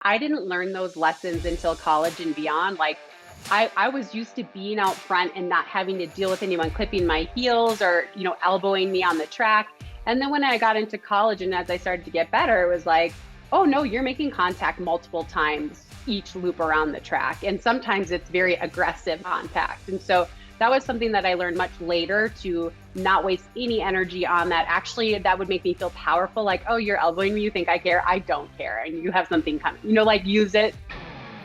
I didn't learn those lessons until college and beyond. Like I was used to being out front and not having to deal with anyone clipping my heels or, elbowing me on the track. And then when I got into college and as I started to get better, it was like, oh no, you're making contact multiple times each loop around the track. And sometimes it's very aggressive contact. And so that was something that I learned much later to not waste any energy on that. Actually, that would make me feel powerful. Like, oh, you're elbowing me. You think I care? I don't care. And you have something coming, like use it.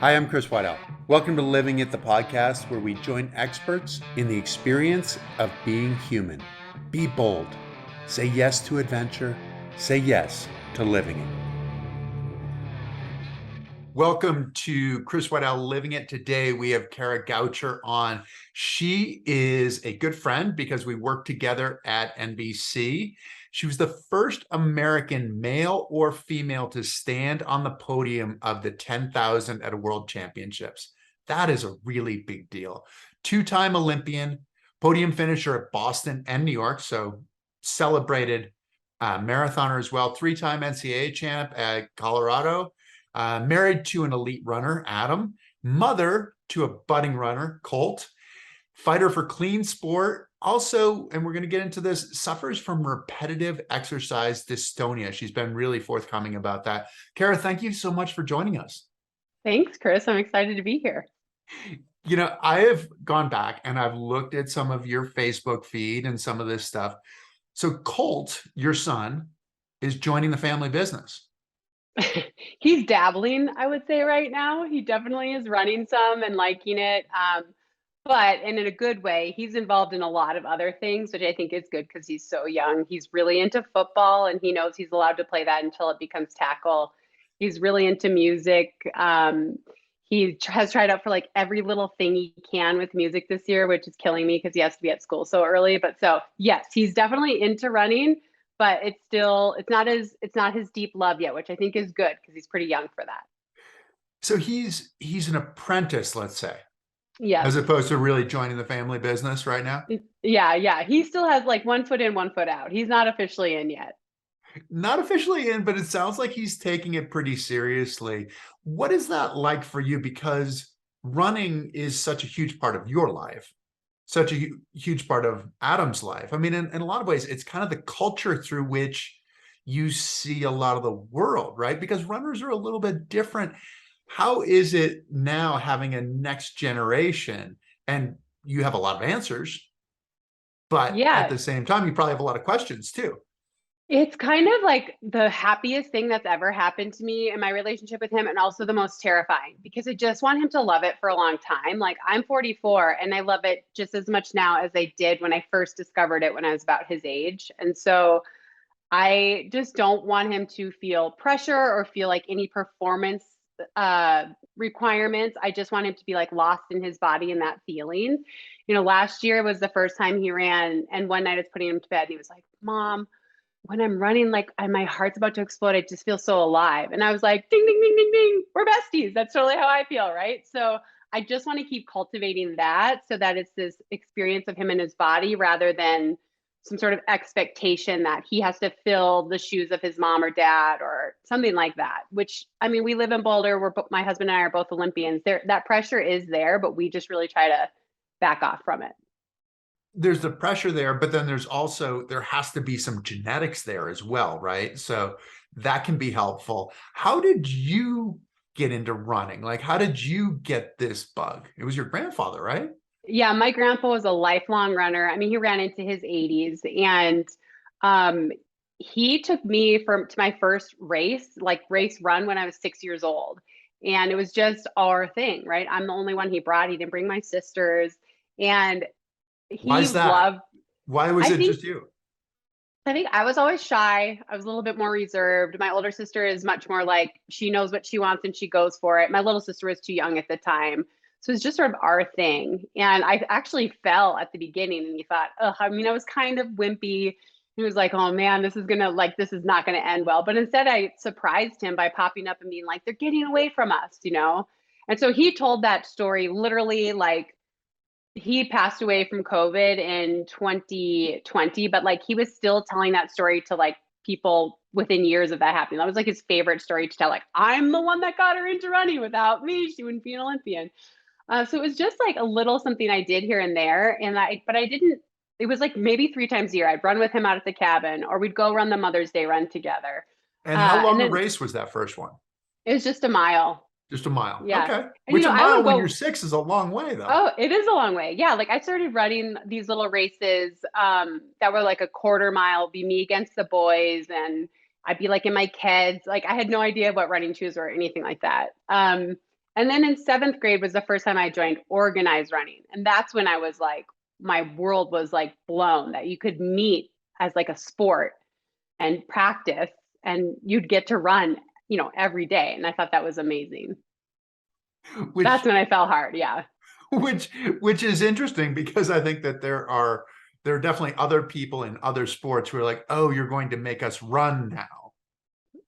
Hi, I'm Chris Waddell. Welcome to Living It, the podcast where we join experts in the experience of being human. Be bold. Say yes to adventure. Say yes to living it. Welcome to Chris Waddell Living It. Today we have Kara Goucher on. She is a good friend because we worked together at NBC. She was the first American male or female to stand on the podium of the 10,000 at a World Championships. That is a really big deal. Two-time Olympian, podium finisher at Boston and New York, so celebrated marathoner as well. Three-time NCAA champ at Colorado. Married to an elite runner, Adam, mother to a budding runner, Colt, fighter for clean sport. Also, and we're going to get into this, suffers from repetitive exercise dystonia. She's been really forthcoming about that. Kara, thank you so much for joining us. Thanks, Chris. I'm excited to be here. I have gone back and I've looked at some of your Facebook feed and some of this stuff. So Colt, your son, is joining the family business. He's dabbling, I would say right now. He definitely is running some and liking it. And in a good way, he's involved in a lot of other things, which I think is good because he's so young. He's really into football and he knows he's allowed to play that until it becomes tackle. He's really into music. He has tried out for like every little thing he can with music this year, which is killing me because he has to be at school so early. But so yes, he's definitely into running, but it's not his deep love yet, which I think is good because he's pretty young for that. So he's an apprentice, let's say, Yes. as opposed to really joining the family business right now. Yeah. He still has like 1 foot in, 1 foot out. He's not officially in yet. Not officially in, but it sounds like he's taking it pretty seriously. What is that like for you? Because running is such a huge part of your life, such a huge part of Adam's life. I mean, in a lot of ways, it's kind of the culture through which you see a lot of the world, right? Because runners are a little bit different. How is it now having a next generation? And you have a lot of answers, but at Yeah. the same time, you probably have a lot of questions too. It's kind of like the happiest thing that's ever happened to me in my relationship with him, and also the most terrifying because I just want him to love it for a long time. Like, I'm 44 and I love it just as much now as I did when I first discovered it when I was about his age. And so I just don't want him to feel pressure or feel like any performance requirements. I just want him to be like lost in his body and that feeling. Last year was the first time he ran, and one night I was putting him to bed and he was like, Mom, when I'm running, like my heart's about to explode, I just feel so alive. And I was like, ding, ding, ding, ding, ding. We're besties. That's totally how I feel, right? So I just want to keep cultivating that so that it's this experience of him in his body rather than some sort of expectation that he has to fill the shoes of his mom or dad or something like that. Which, I mean, we live in Boulder. My husband and I are both Olympians. That pressure is there, but we just really try to back off from it. There's the pressure there, but then there has to be some genetics there as well, right? So that can be helpful. How did you get into running? Like, how did you get this bug? It was your grandfather, right? Yeah, my grandpa was a lifelong runner. I mean, he ran into his 80s, and um, he took me to my first race run when I was 6 years old. And it was just our thing, right? I'm the only one he brought. He didn't bring my sisters. And Why he is that? loved, Why was I it think just you? I think I was always shy. I was a little bit more reserved. My older sister is much more like she knows what she wants and she goes for it. My little sister was too young at the time. So it's just sort of our thing. And I actually fell at the beginning and he thought, oh, I mean, I was kind of wimpy. He was like, oh man, this is not going to end well. But instead, I surprised him by popping up and being like, they're getting away from us. And so he told that story literally like he passed away from COVID in 2020, but like he was still telling that story to like people within years of that happening. That was like his favorite story to tell. Like, I'm the one that got her into running. Without me, she wouldn't be an Olympian. So it was just like a little something I did here and there. But I didn't, it was like maybe 3 times a year. I'd run with him out at the cabin, or we'd go run the Mother's Day run together. And how And long a then race was that first one? it was just a mile. Just a mile. Yeah. Okay. And, Which a I mile would when you're go, 6 is a long way though. oh, it is a long way. Yeah. Like I started running these little races that were like a quarter mile, be me against the boys. And I'd be like in my kids. Like I had no idea what running shoes were or anything like that. And then in 7th grade was the first time I joined organized running. And that's when I was like, my world was like blown that you could meet as like a sport and practice and you'd get to run, every day. And I thought that was amazing. That's Which when I fell hard. Yeah, which which is interesting because I think that there are definitely other people in other sports who are like, oh, you're going to make us run now.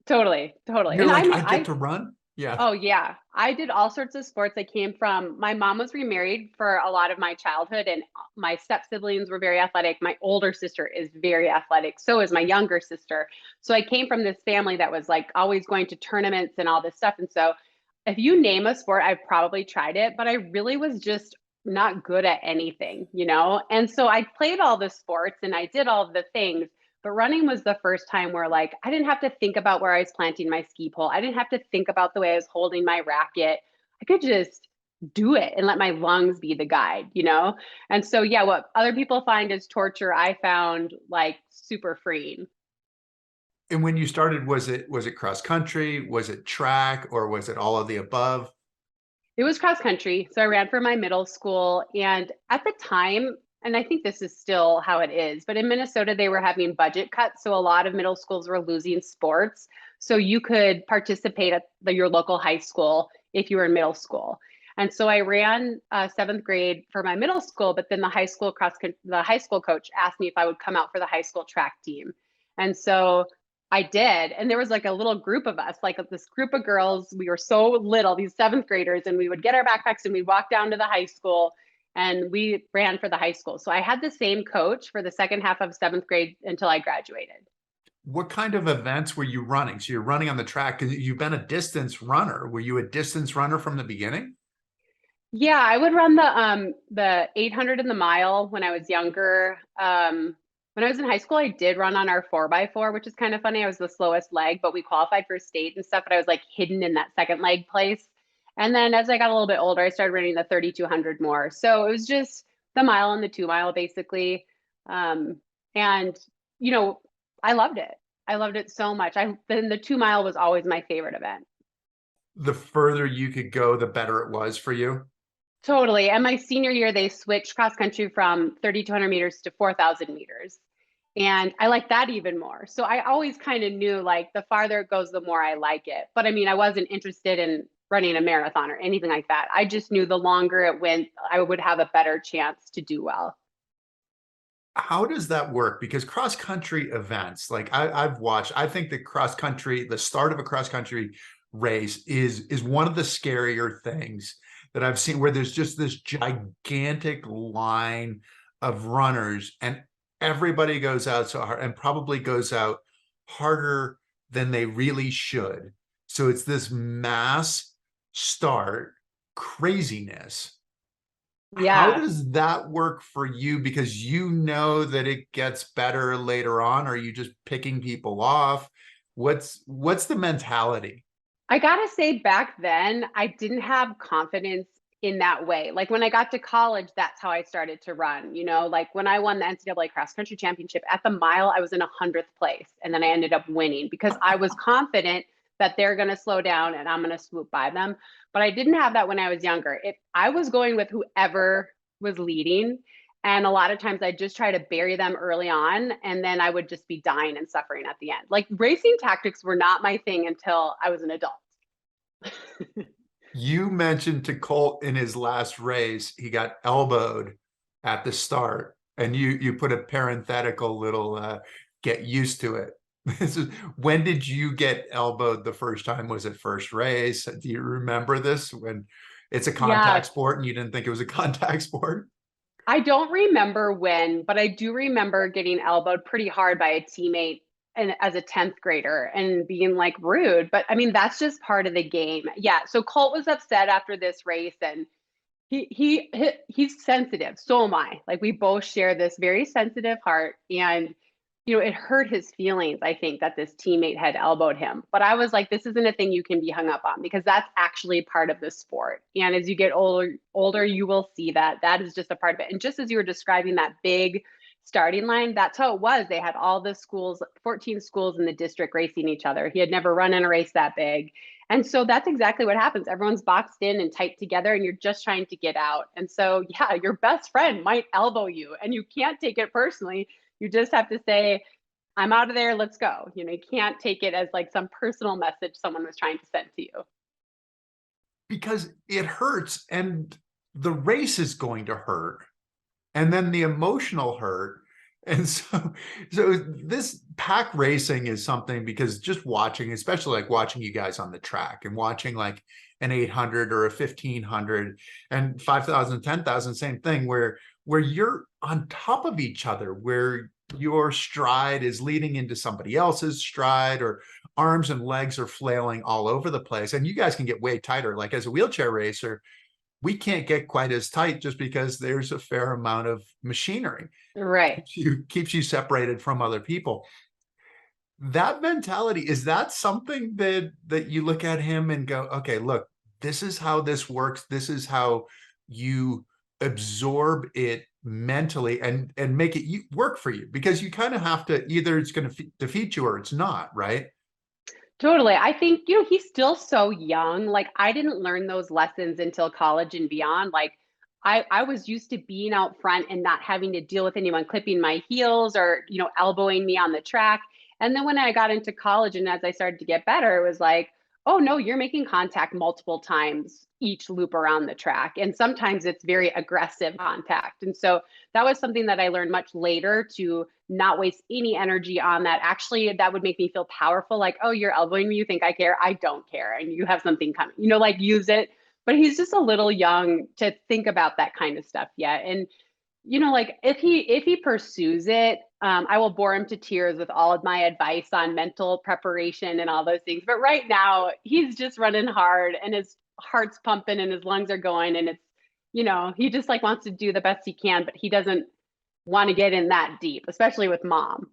totally. Totally. You're And I like, mean, I get to run? Yeah. oh yeah, I did all sorts of sports. I came from, my mom was remarried for a lot of my childhood, and my step siblings were very athletic. My older sister is very athletic. So is my younger sister. So I came from this family that was like always going to tournaments and all this stuff. And so if you name a sport, I've probably tried it, but I really was just not good at anything. And so I played all the sports and I did all the things, but running was the first time where like I didn't have to think about where I was planting my ski pole. I didn't have to think about the way I was holding my racket. I could just do it and let my lungs be the guide. And so yeah, what other people find as torture, I found like super freeing. And when you started, was it cross country? Was it track or was it all of the above? It was cross country. So I ran for my middle school. And at the time, and I think this is still how it is, but in Minnesota, they were having budget cuts. So a lot of middle schools were losing sports. So you could participate at your local high school if you were in middle school. And so I ran 7th grade for my middle school, but then the high school coach asked me if I would come out for the high school track team. And so I did. And there was like a little group of us, like this group of girls. We were so little, these 7th graders, and we would get our backpacks and we'd walk down to the high school and we ran for the high school. So I had the same coach for the second half of 7th grade until I graduated. What kind of events were you running? So you're running on the track because you've been a distance runner. Were you a distance runner from the beginning? Yeah, I would run the 800 and the mile when I was younger. When I was in high school, I did run on our 4x4, which is kind of funny. I was the slowest leg, but we qualified for state and stuff, but I was like hidden in that second leg place. And then as I got a little bit older, I started running the 3200 more. So it was just the mile and the 2 mile basically. And you know, I loved it. I loved it so much. Then the 2 mile was always my favorite event. The further you could go, the better it was for you. Totally. And my senior year, they switched cross country from 3,200 meters to 4,000 meters. And I like that even more. So I always kind of knew like the farther it goes, the more I like it. But I mean, I wasn't interested in running a marathon or anything like that. I just knew the longer it went, I would have a better chance to do well. How does that work? Because cross country events, like I've watched, I think the cross country, the start of a cross country race is one of the scarier things that I've seen, where there's just this gigantic line of runners and everybody goes out so hard and probably goes out harder than they really should. So it's this mass start craziness. How Yeah. does that work for you? Because you know that it gets better later on, or are you just picking people off? What's the mentality? I gotta say, back then, I didn't have confidence in that way. Like when I got to college, that's how I started to run. Like when I won the NCAA cross country championship at the mile, I was in 100th place. And then I ended up winning because I was confident that they're going to slow down and I'm going to swoop by them. But I didn't have that when I was younger. I was going with whoever was leading. And a lot of times I just try to bury them early on. And then I would just be dying and suffering at the end. Like racing tactics were not my thing until I was an adult. You mentioned to Colt in his last race, he got elbowed at the start, and you put a parenthetical little get used to it. This is, when did you get elbowed the first time? Was it first race? Do you remember this, when it's a Yeah, contact sport and you didn't think it was a contact sport? I don't remember when, but I do remember getting elbowed pretty hard by a teammate and as a 10th grader and being like rude. But I mean, that's just part of the game. Yeah. So Colt was upset after this race, and he's sensitive. So am I. Like, we both share this very sensitive heart, and it hurt his feelings, I think, that this teammate had elbowed him. But I was like, this isn't a thing you can be hung up on, because that's actually part of the sport. And as you get older, you will see that that is just a part of it. And just as you were describing that big starting line, that's how it was. They had all the schools, 14 schools in the district, racing each other. He had never run in a race that big. And so that's exactly what happens. Everyone's boxed in and tight together, and you're just trying to get out. And so, yeah, your best friend might elbow you, and you can't take it personally. You just have to say, I'm out of there, let's go. You can't take it as like some personal message someone was trying to send to you. Because it hurts, and the race is going to hurt, and then the emotional hurt. And so this pack racing is something, because just watching, especially like watching you guys on the track and watching like an 800 or a 1500 and 5,000, 10,000, same thing, where you're on top of each other, where your stride is leading into somebody else's stride, or arms and legs are flailing all over the place. And you guys can get way tighter. Like, as a wheelchair racer, we can't get quite as tight, just because there's a fair amount of machinery. Right. Keeps you separated from other people. That mentality, is that something that you look at him and go, okay, look, this is how this works. This is how you absorb it mentally and make it work for you, because you kind of have to, either it's going to defeat you or it's not, right? Totally. I think, he's still so young. Like, I didn't learn those lessons until college and beyond. Like, I was used to being out front and not having to deal with anyone clipping my heels or, elbowing me on the track. And then when I got into college and as I started to get better, it was like, oh no, you're making contact multiple times each loop around the track. And sometimes it's very aggressive contact. And so that was something that I learned much later, to not waste any energy on that. Actually, that would make me feel powerful. Like, oh, you're elbowing me. You think I care? I don't care. And you have something coming, like, use it. But he's just a little young to think about that kind of stuff yet. And, like, if he pursues it, I will bore him to tears with all of my advice on mental preparation and all those things. But right now, he's just running hard, and his heart's pumping and his lungs are going. And it's, he just like wants to do the best he can, but he doesn't want to get in that deep, especially with mom.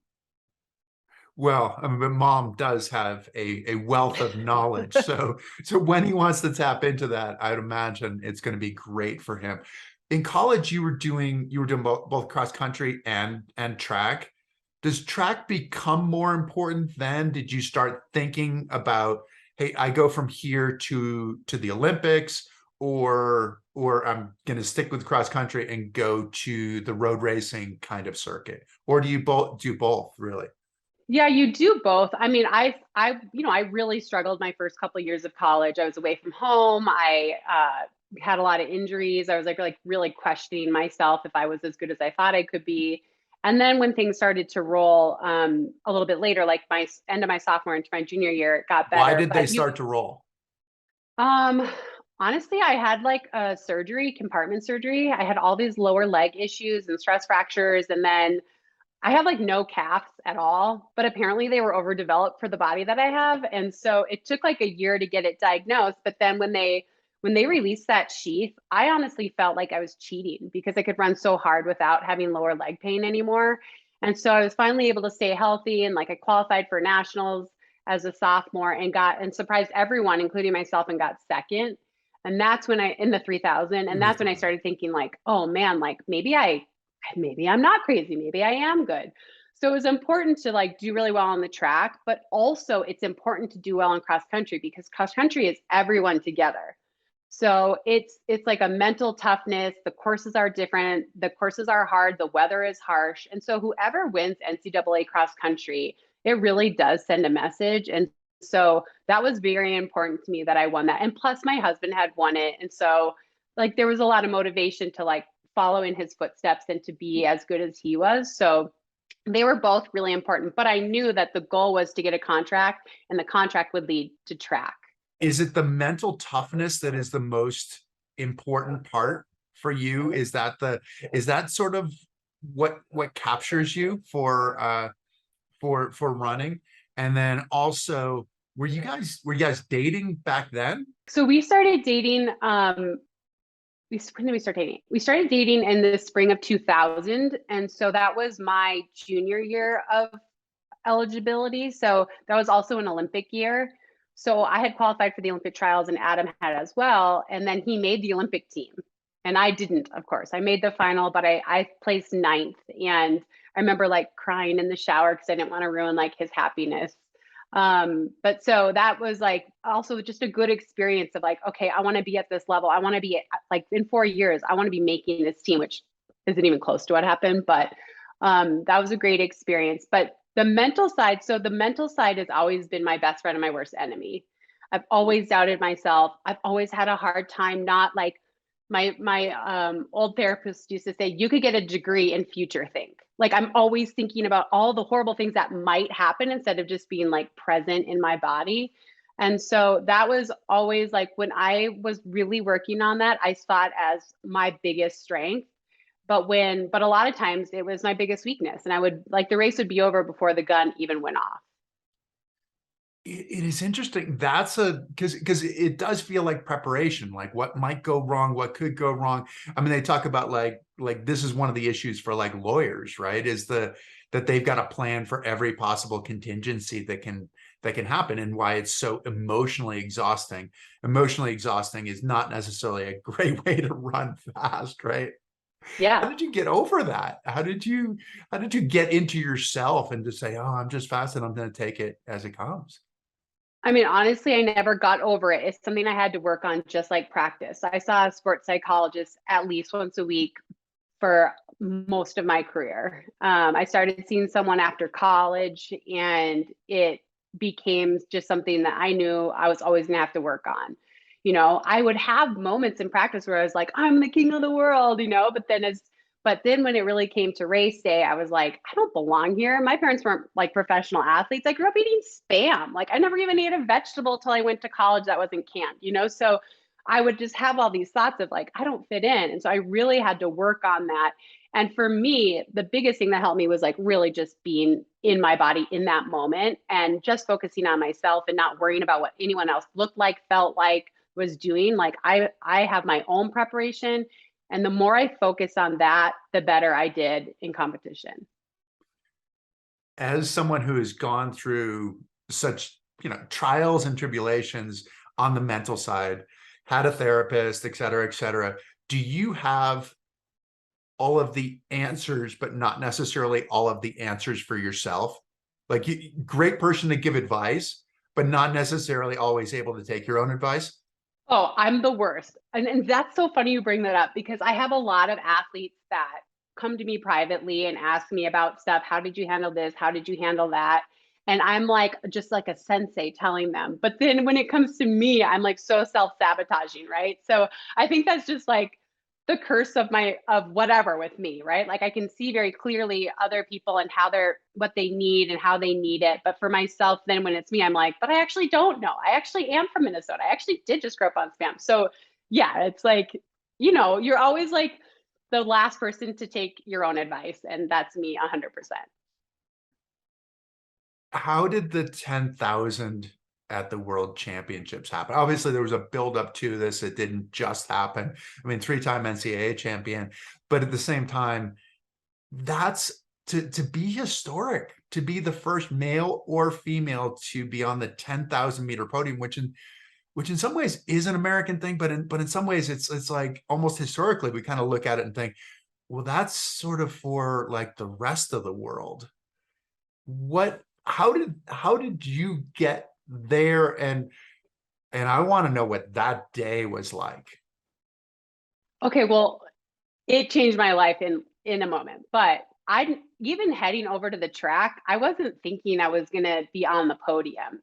Well, I mean, but mom does have a wealth of knowledge. So when he wants to tap into that, I'd imagine it's going to be great for him. In college, you were doing both cross country and track. Does track become more important then? Did you start thinking about, hey, I go from here to the Olympics, or I'm going to stick with cross country and go to the road racing kind of circuit? Or do you both do both, really? Yeah, you do both. I mean, I really struggled my first couple of years of college. I was away from home. I had a lot of injuries. I was like really questioning myself if I was as good as I thought I could be. And then when things started to roll, a little bit later, like my end of my sophomore into my junior year, it got Why better. did they But start to roll? um, honestly, I had like a compartment surgery. I had all these lower leg issues and stress fractures, and then I have like no calves at all, but apparently they were overdeveloped for the body that I have. And so it took like a year to get it diagnosed. But then when they released that sheath, I honestly felt like I was cheating, because I could run so hard without having lower leg pain anymore. And so I was finally able to stay healthy, and like I qualified for nationals as a sophomore and surprised everyone, including myself, and got second. And that's when in the 3000, and that's when I started thinking like, oh man, like maybe I'm not crazy. Maybe I am good. So it was important to like do really well on the track, but also it's important to do well in cross country, because cross country is everyone together. So it's like a mental toughness. The courses are different. The courses are hard. The weather is harsh. And so whoever wins NCAA cross country, it really does send a message. And so that was very important to me that I won that. And plus my husband had won it. And so like there was a lot of motivation to like follow in his footsteps and to be as good as he was. So they were both really important, but I knew that the goal was to get a contract, and the contract would lead to track. Is it the mental toughness that is the most important part for you? Is that sort of what captures you for for running? And then also, were you guys dating back then? So we started dating, when did we start dating? We started dating in the spring of 2000. And so that was my junior year of eligibility. So that was also an Olympic year. So I had qualified for the Olympic trials and Adam had as well. And then he made the Olympic team. And I didn't, of course. I made the final, but I placed ninth. And I remember like crying in the shower because I didn't want to ruin like his happiness. But so that was like also just a good experience of like, okay, I want to be at this level. I want to be at, like in 4 years, I want to be making this team, which isn't even close to what happened. But that was a great experience. But the mental side, so the mental side has always been my best friend and my worst enemy. I've always doubted myself. I've always had a hard time, not like my old therapist used to say, you could get a degree in future think. Like I'm always thinking about all the horrible things that might happen instead of just being like present in my body. And so that was always like when I was really working on that, I saw it as my biggest strength. But a lot of times it was my biggest weakness. And I would like the race would be over before the gun even went off. It is interesting. That's a because it does feel like preparation, like what might go wrong, what could go wrong. I mean, they talk about like this is one of the issues for like lawyers, right? Is that they've got a plan for every possible contingency that can happen, and why it's so emotionally exhausting. Emotionally exhausting is not necessarily a great way to run fast, right? How Yeah. did you get over that? How did you get into yourself and just say, oh, I'm just fast and I'm going to take it as it comes? I mean, honestly, I never got over it. It's something I had to work on just like practice. I saw a sports psychologist at least once a week for most of my career. I started seeing someone after college, and it became just something that I knew I was always going to have to work on. I would have moments in practice where I was like, I'm the king of the world, but then when it really came to race day, I was like, I don't belong here. My parents weren't like professional athletes. I grew up eating spam. Like I never even ate a vegetable till I went to college that wasn't canned. So I would just have all these thoughts of like, I don't fit in. And so I really had to work on that. And for me, the biggest thing that helped me was like really just being in my body in that moment and just focusing on myself and not worrying about what anyone else looked like, felt like, was doing. Like I have my own preparation. And the more I focus on that, the better I did in competition. As someone who has gone through such, trials and tribulations on the mental side, had a therapist, et cetera, do you have all of the answers, but not necessarily all of the answers for yourself? Like, great person to give advice, but not necessarily always able to take your own advice. Oh, I'm the worst. And that's so funny you bring that up because I have a lot of athletes that come to me privately and ask me about stuff. How did you handle this? How did you handle that? And I'm like, just like a sensei telling them. But then when it comes to me, I'm like so self-sabotaging, right? So I think that's just like the curse of whatever with me, right? Like I can see very clearly other people and how they're what they need and how they need it. But for myself, then when it's me, I'm like, but I actually don't know. I actually am from Minnesota. I actually did just grow up on spam. So yeah, it's like, you're always like the last person to take your own advice. And that's me 100%. How did the 10,000 at the World Championships happen? Obviously, there was a build up to this. It didn't just happen. I mean, three-time NCAA champion, but at the same time, that's to be historic, to be the first male or female to be on the 10,000-meter podium, which in some ways is an American thing, but in some ways it's like almost historically we kind of look at it and think, well, that's sort of for like the rest of the world. What how did you get there? And I want to know what that day was like. Okay, well, it changed my life in a moment. But I even heading over to the track, I wasn't thinking I was going to be on the podium.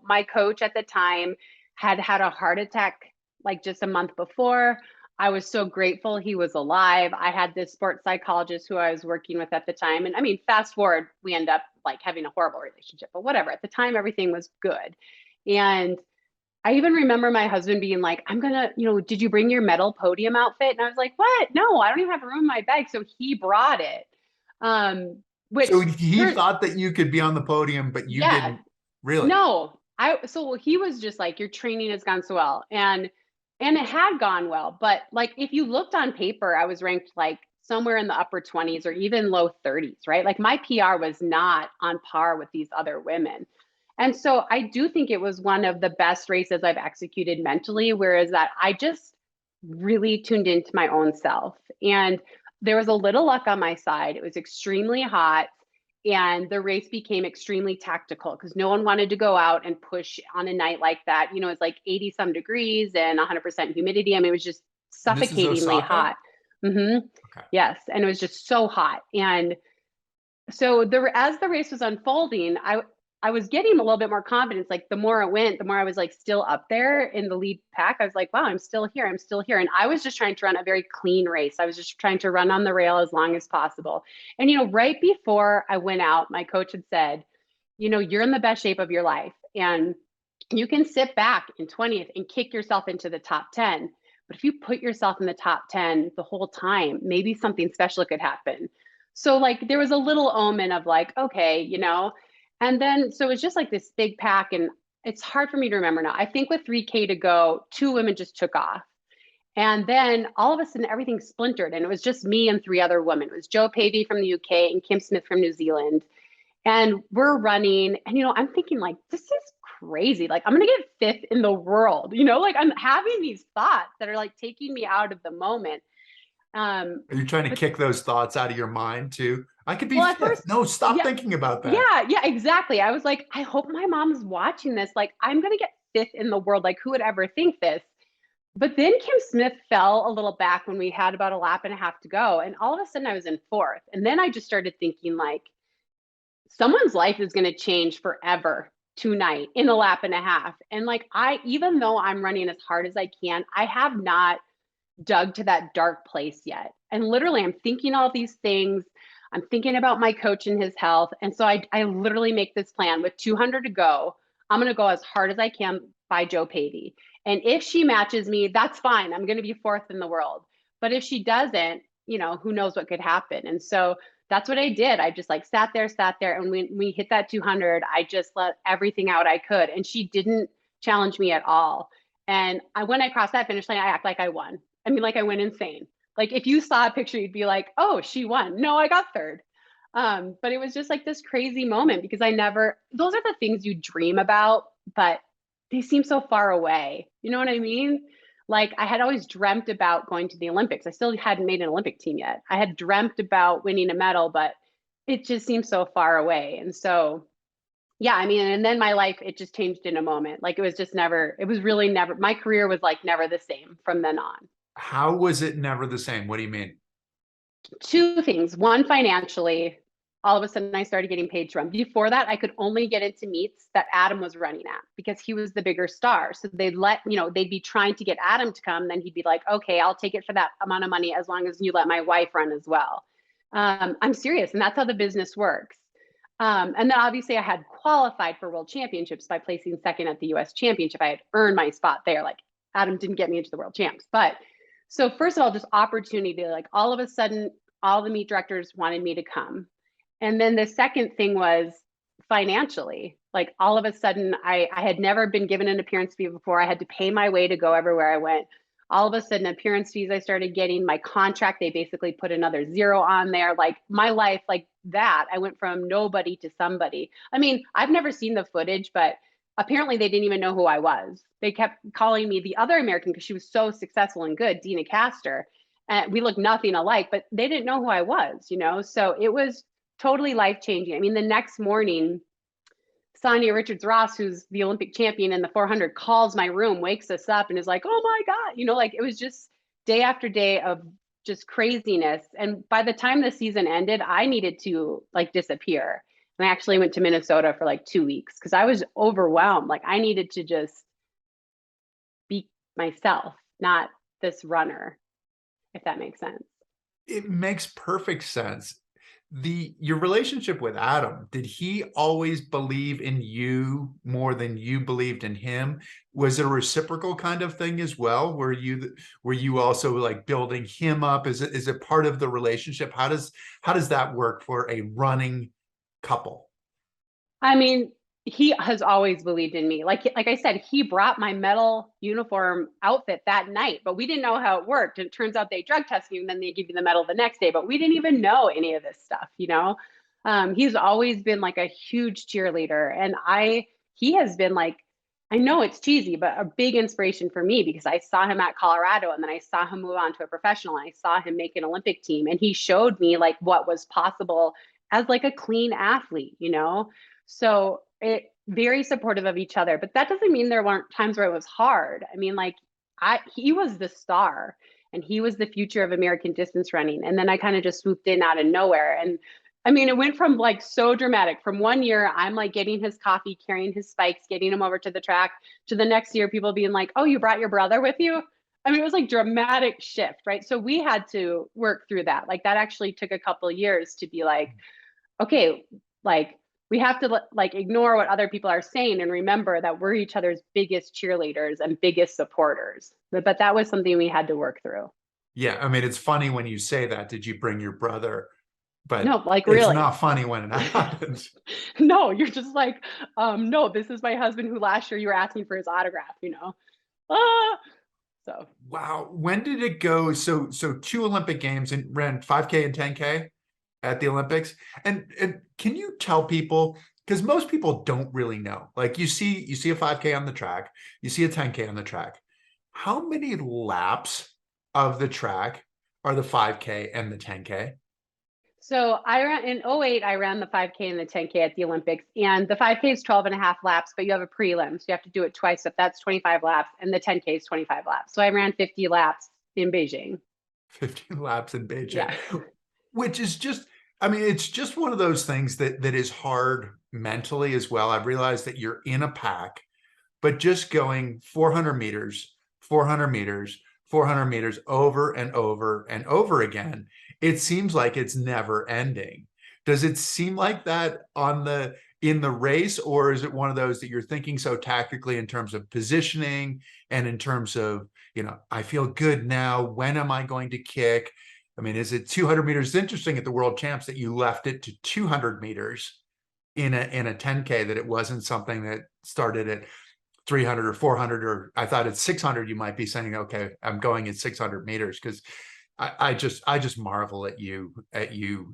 My coach at the time had had a heart attack like just a month before. I was so grateful he was alive. I had this sports psychologist who I was working with at the time. And I mean, fast forward, we end up like having a horrible relationship, but whatever. At the time, everything was good. And I even remember my husband being like, I'm gonna, did you bring your medal podium outfit? And I was like, what? No, I don't even have room in my bag. So he brought it. So which he thought that you could be on the podium, but you yeah, didn't really. no, he was just like, your training has gone so well. And it had gone well, but like if you looked on paper, I was ranked like somewhere in the upper 20s or even low 30s, right? Like my PR was not on par with these other women. And so I do think it was one of the best races I've executed mentally, whereas that I just really tuned into my own self. And there was a little luck on my side. It was extremely hot and the race became extremely tactical because no one wanted to go out and push on a night like that. You know, it's like 80 some degrees and 100% humidity. I mean, it was just And this is suffocatingly Osaka? hot. Hmm. Okay. Yes. And it was just so hot. And so as the race was unfolding, I was getting a little bit more confidence. Like the more it went, the more I was like still up there in the lead pack. I was like, wow, I'm still here. I'm still here. And I was just trying to run a very clean race. I was just trying to run on the rail as long as possible. And, you know, right before I went out, my coach had said, you know, you're in the best shape of your life. And you can sit back in 20th and kick yourself into the top 10. But if you put yourself in the top 10 the whole time, maybe something special could happen. So like there was a little omen of like, okay, you know, and then so it was just like this big pack. And it's hard for me to remember now. I think with 3K to go, two women just took off. And then all of a sudden everything splintered and it was just me and three other women. It was Joe Pavey from the UK and Kim Smith from New Zealand. And we're running, and you know, I'm thinking like, this is crazy. Like, I'm gonna get fifth in the world. You know, like I'm having these thoughts that are like taking me out of the moment. Are you trying to But kick those thoughts out of your mind too? I could be well, at first, fifth. No, stop yeah, thinking about that. yeah, exactly. I was like, I hope my mom's watching this. Like, I'm gonna get fifth in the world. Like, who would ever think this? But then Kim Smith fell a little back when we had about a lap and a half to go, and all of a sudden I was in fourth. And then I just started thinking like, someone's life is going to change forever tonight in a lap and a half. And like, even though I'm running as hard as I can, I have not dug to that dark place yet. And literally, I'm thinking all these things. I'm thinking about my coach and his health. And so I literally make this plan with 200 to go. I'm going to go as hard as I can by Joe Pavey. And if she matches me, that's fine. I'm going to be fourth in the world. But if she doesn't, you know, who knows what could happen. And so that's what I did. I just like sat there. And when we hit that 200, I just let everything out I could. And she didn't challenge me at all. And when I crossed that finish line, I act like I won. I mean, like I went insane. Like if you saw a picture, you'd be like, oh, she won. No, I got third. But it was just like this crazy moment because those are the things you dream about, but they seem so far away. You know what I mean? Like I had always dreamt about going to the Olympics. I still hadn't made an Olympic team yet. I had dreamt about winning a medal, but it just seems so far away. And so, yeah, I mean, and then my life, it just changed in a moment. Like it was really never, my career was like never the same from then on. How was it never the same? What do you mean? Two things. One, financially, all of a sudden I started getting paid to run. Before that, I could only get into meets that Adam was running at because he was the bigger star. So they'd be trying to get Adam to come. Then he'd be like, okay, I'll take it for that amount of money as long as you let my wife run as well. I'm serious. And that's how the business works. And then obviously I had qualified for world championships by placing second at the US championship. I had earned my spot there. Like Adam didn't get me into the world champs, but so first of all, just opportunity, like all of a sudden, all the meet directors wanted me to come. And then the second thing was financially, like all of a sudden I had never been given an appearance fee before. I had to pay my way to go everywhere I went. All of a sudden appearance fees I started getting. My contract, they basically put another zero on there. Like my life, like that, I went from nobody to somebody. I mean, I've never seen the footage, but apparently they didn't even know who I was. They kept calling me the other American because she was so successful and good, Dina Castor. And we looked nothing alike, but they didn't know who I was, you know? So it was totally life changing. I mean, the next morning, Sonia Richards Ross, who's the Olympic champion in the 400, calls my room, wakes us up, and is like, oh my God, you know, like it was just day after day of just craziness. And by the time the season ended, I needed to like disappear. And I actually went to Minnesota for like 2 weeks because I was overwhelmed. Like I needed to just be myself, not this runner, if that makes sense. It makes perfect sense. your relationship with Adam, did he always believe in you more than you believed in him? Was it a reciprocal kind of thing as well? Were you also like building him up? Is it part of the relationship? How does that work for a running couple? I mean, he has always believed in me. Like I said, he brought my medal uniform outfit that night, but we didn't know how it worked. And it turns out they drug test you and then they give you the medal the next day, but we didn't even know any of this stuff, you know? He's always been like a huge cheerleader. And he has been like, I know it's cheesy, but a big inspiration for me because I saw him at Colorado and then I saw him move on to a professional and I saw him make an Olympic team and he showed me like what was possible as like a clean athlete, you know? So it very supportive of each other, but that doesn't mean there weren't times where it was hard. I mean, like he was the star and he was the future of American distance running. And then I kind of just swooped in out of nowhere. And I mean, it went from like so dramatic. From one year, I'm like getting his coffee, carrying his spikes, getting him over to the track, to the next year, people being like, oh, you brought your brother with you? I mean, it was like dramatic shift, right? So we had to work through that. Like that actually took a couple of years to be like, okay, like we have to like ignore what other people are saying and remember that we're each other's biggest cheerleaders and biggest supporters. But that was something we had to work through. Yeah, I mean, it's funny when you say that. Did you bring your brother? But No, like it's really. not funny when it happens. No, you're just like, no, this is my husband who last year you were asking for his autograph, you know? Ah, so Wow. When did it go? So two Olympic games and ran 5K and 10K at the Olympics. And can you tell people, because most people don't really know, like you see a 5K on the track, you see a 10K on the track. How many laps of the track are the 5K and the 10K? So I ran in '08. I ran the 5K and the 10K at the Olympics. And the 5K is 12 and a half laps, but you have a prelim. So you have to do it twice. So that's 25 laps. And the 10K is 25 laps. So I ran 50 laps in Beijing. 15 laps in Beijing, Yeah. which is just, I mean, it's just one of those things that is hard mentally as well. I've realized that you're in a pack, but just going 400 meters, 400 meters, 400 meters over and over and over again, it seems like it's never ending. Does it seem like that in the race, or is it one of those that you're thinking so tactically in terms of positioning and in terms of, I feel good now, when am I going to kick? I mean, is it 200 meters? It's interesting at the world champs that you left it to 200 meters in a 10K, that it wasn't something that started at 300 or 400, or I thought at 600 you might be saying, okay, I'm going at 600 meters, because I just marvel at you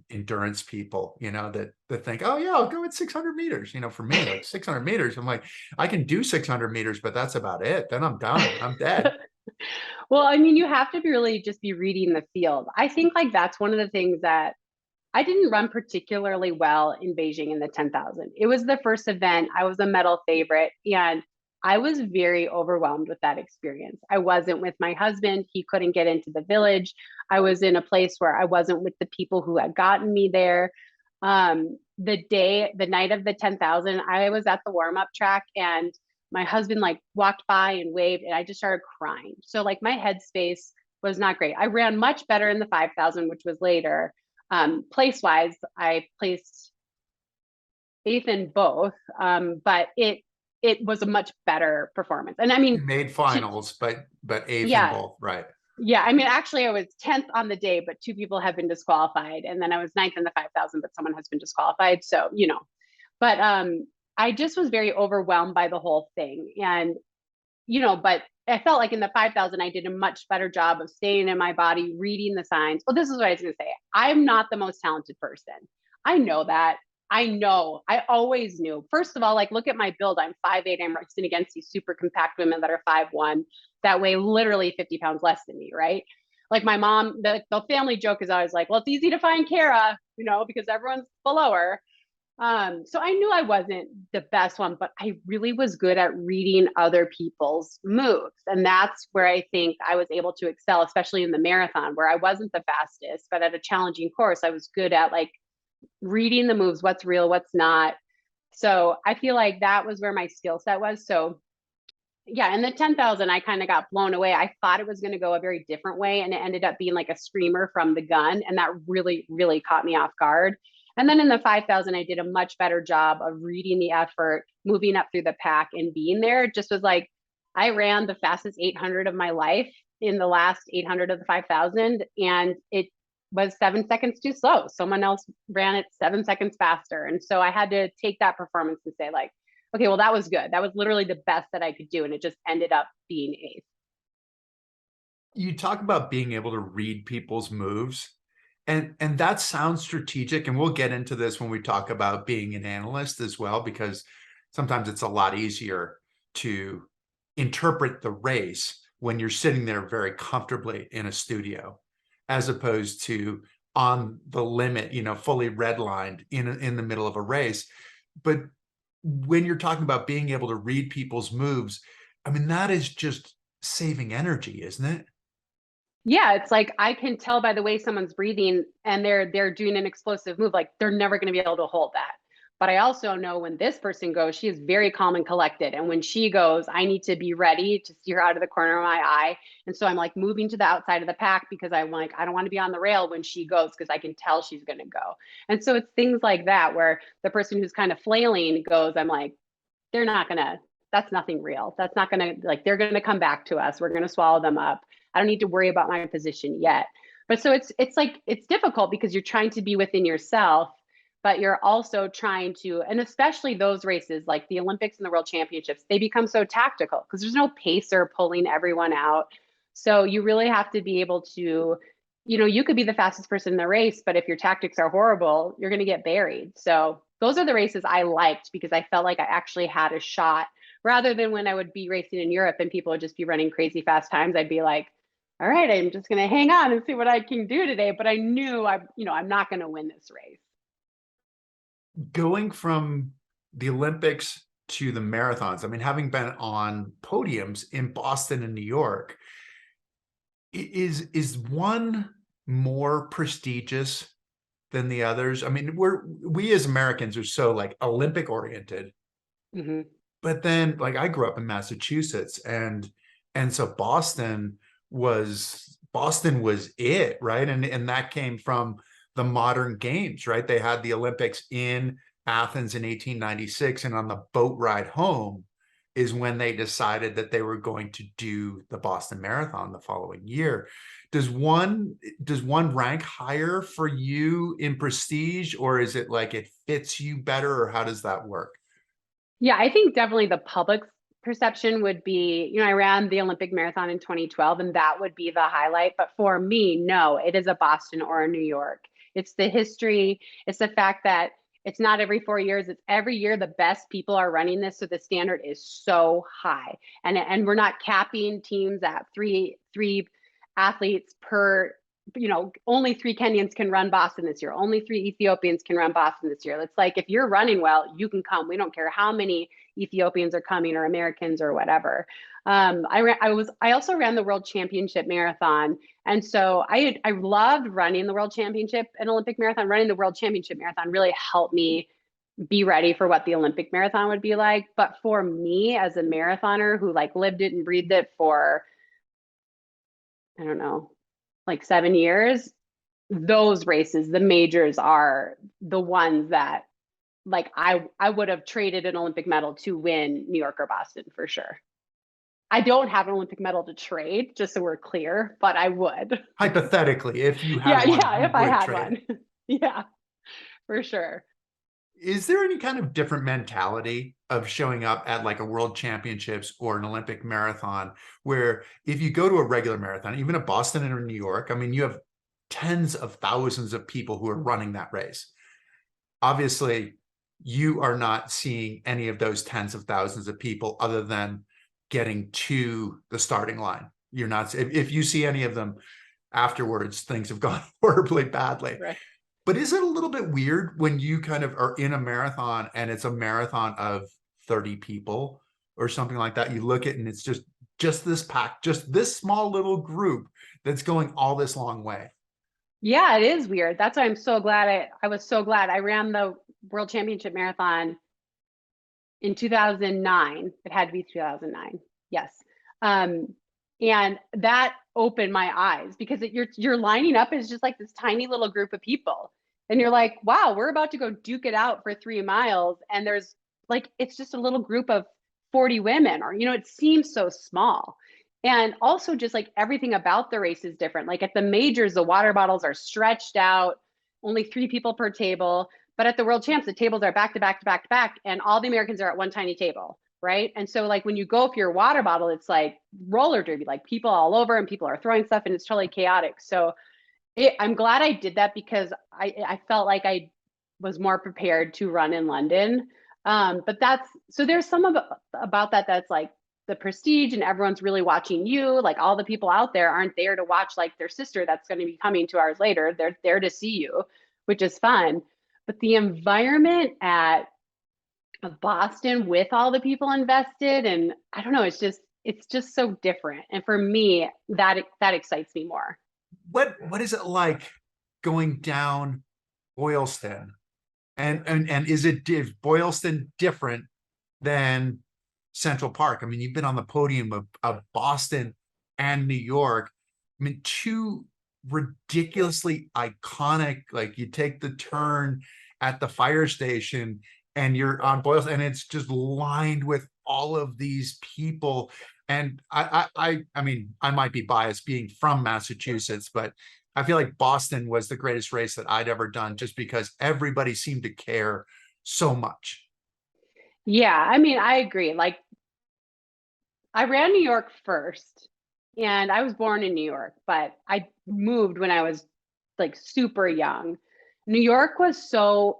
endurance people, that think, oh yeah, I'll go at 600 meters. For me, like 600 meters, I'm like, I can do 600 meters, but that's about it. Then I'm done. I'm dead. Well, I mean, you have to really just be reading the field. I think like that's one of the things that I didn't run particularly well in Beijing in the 10,000. It was the first event. I was a medal favorite and I was very overwhelmed with that experience. I wasn't with my husband. He couldn't get into the village. I was in a place where I wasn't with the people who had gotten me there. The night of the 10,000, I was at the warm up track and my husband like walked by and waved and I just started crying. So like my headspace was not great. I ran much better in the 5,000, which was later. Place wise, I placed eighth in both, but it was a much better performance. And I You mean, made finals, but eighth in yeah, both, right? yeah. I mean, actually, I was 10th on the day, but two people have been disqualified, and then I was ninth in the 5,000, but someone has been disqualified. So but I just was very overwhelmed by the whole thing, and but I felt like in the 5,000, I did a much better job of staying in my body, reading the signs. Well, this is what I was going to say. I'm not the most talented person. I know that. I know. I always knew. First of all, like look at my build. I'm 5'8". I'm racing against these super compact women that are 5'1", that weigh literally 50 pounds less than me, right? Like my mom, the family joke is always like, well, it's easy to find Kara, because everyone's below her. So I knew I wasn't the best one, but I really was good at reading other people's moves. And that's where I think I was able to excel, especially in the marathon, where I wasn't the fastest, but at a challenging course, I was good at like reading the moves, what's real, what's not. So I feel like that was where my skill set was. So Yeah, and the 10,000, I kind of got blown away. I thought it was going to go a very different way, and it ended up being like a screamer from the gun, and that really, really caught me off guard. And then in the 5,000, I did a much better job of reading the effort, moving up through the pack, and being there. It just was like I ran the fastest 800 of my life in the last 800 of the 5,000, and it was 7 seconds too slow. Someone else ran it 7 seconds faster, and so I had to take that performance and say like, okay, well, that was good. That was literally the best that I could do. And it just ended up being eighth. You talk about being able to read people's moves, and that sounds strategic, and we'll get into this when we talk about being an analyst as well, because sometimes it's a lot easier to interpret the race when you're sitting there very comfortably in a studio, as opposed to on the limit, fully redlined in the middle of a race. But when you're talking about being able to read people's moves, I mean, that is just saving energy, isn't it? Yeah, it's like I can tell by the way someone's breathing and they're doing an explosive move, like they're never going to be able to hold that. But I also know when this person goes, she is very calm and collected. And when she goes, I need to be ready to see her out of the corner of my eye. And so I'm like moving to the outside of the pack because I'm like, I don't want to be on the rail when she goes because I can tell she's going to go. And so it's things like that where the person who's kind of flailing goes, I'm like, they're not gonna, that's nothing real. That's not gonna, like, they're gonna come back to us. We're gonna swallow them up. I don't need to worry about my position yet. But so it's like it's difficult because you're trying to be within yourself, but you're also trying to, and especially those races like the Olympics and the World Championships, they become so tactical because there's no pacer pulling everyone out. So you really have to be able to, you could be the fastest person in the race, but if your tactics are horrible, you're going to get buried. So those are the races I liked because I felt like I actually had a shot rather than when I would be racing in Europe and people would just be running crazy fast times. I'd be like, all right, I'm just going to hang on and see what I can do today. But I knew I'm not going to win this race. Going from the Olympics to the marathons, I mean, having been on podiums in Boston and New York, is one more prestigious than the others? I mean, we as Americans are so like Olympic oriented, Mm-hmm. but then like I grew up in Massachusetts, and so Boston was it, right? And that came from the modern games, right? They had the Olympics in Athens in 1896, and on the boat ride home is when they decided that they were going to do the Boston Marathon the following year. Does one rank higher for you in prestige, or is it like it fits you better, or how does that work? Yeah, I think definitely the public's perception would be, I ran the Olympic marathon in 2012 and that would be the highlight. But for me, no, it is a Boston or a New York. It's the history, it's the fact that it's not every 4 years, it's every year the best people are running this. So the standard is so high. And we're not capping teams at three athletes per, only three Kenyans can run Boston this year. Only three Ethiopians can run Boston this year. It's like if you're running well, you can come. We don't care how many Ethiopians are coming or Americans or whatever. I also ran the World Championship marathon, and so I loved running the World Championship and Olympic marathon. Running the World Championship marathon really helped me be ready for what the Olympic marathon would be like. But for me as a marathoner who like lived it and breathed it for, I don't know, like 7 years, those races, the majors are the ones that like I would have traded an Olympic medal to win New York or Boston for sure. I don't have an Olympic medal to trade, just so we're clear, but I would. Hypothetically, if you Yeah, had one, yeah, you if I would had trade one. it. Yeah, for sure. Is there any kind of different mentality of showing up at like a world championships or an Olympic marathon, where if you go to a regular marathon, even at Boston or New York, I mean, you have tens of thousands of people who are running that race. Obviously, you are not seeing any of those tens of thousands of people other than getting to the starting line. You're not, if you see any of them afterwards, things have gone horribly badly. Right. But is it a little bit weird when you kind of are in a marathon and it's a marathon of 30 people or something like that? You look at it and it's just this pack, just this small little group that's going all this long way. Yeah, it is weird. That's why I'm so glad I was so glad I ran the World Championship marathon in 2009. It had to be 2009. Yes. Um, and that opened my eyes because you're lining up as just like this tiny little group of people. And you're like, wow, we're about to go duke it out for 3 miles. And there's like, it's just a little group of 40 women, or, it seems so small. And also just like everything about the race is different. Like at the majors, the water bottles are stretched out, only 3 people per table. But at the world champs, the tables are back to back to back to back, and all the Americans are at one tiny table, right? And so like when you go for your water bottle, it's like roller derby, like people all over and people are throwing stuff and it's totally chaotic. So I'm glad I did that because I felt like I was more prepared to run in London. But there's some of about that that's like the prestige and everyone's really watching you. Like all the people out there aren't there to watch like their sister that's going to be coming 2 hours later. They're there to see you, which is fun. But the environment at Boston with all the people invested, and I don't know, it's just so different. And for me, that excites me more. What is it like going down Boylston? And is Boylston different than Central Park? I mean, you've been on the podium of Boston and New York. I mean, two ridiculously iconic, like you take the turn at the fire station and you're on Boylston, and it's just lined with all of these people. And I mean, I might be biased being from Massachusetts, but I feel like Boston was the greatest race that I'd ever done just because everybody seemed to care so much. Yeah, I mean, I agree. Like I ran New York first, and I was born in New York, but I moved when I was like super young. New York was so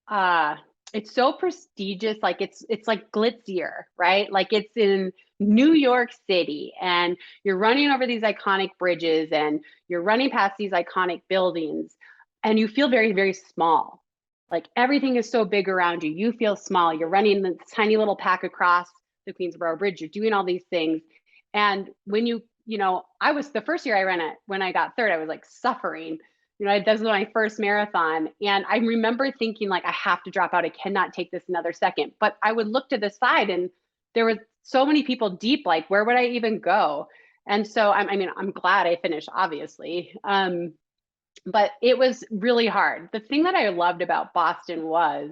uh it's so prestigious, like it's like glitzier, right? Like it's in New York City, and you're running over these iconic bridges and you're running past these iconic buildings, and you feel very, very small. Like everything is so big around you. You feel small. You're running this tiny little pack across the Queensboro Bridge. You're doing all these things. And when I was the first year I ran it, when I got third, I was like suffering. That was my first marathon. And I remember thinking, like, I have to drop out. I cannot take this another second. But I would look to the side and there was so many people deep, like, where would I even go? And so, I mean, I'm glad I finished, obviously. But it was really hard. The thing that I loved about Boston was,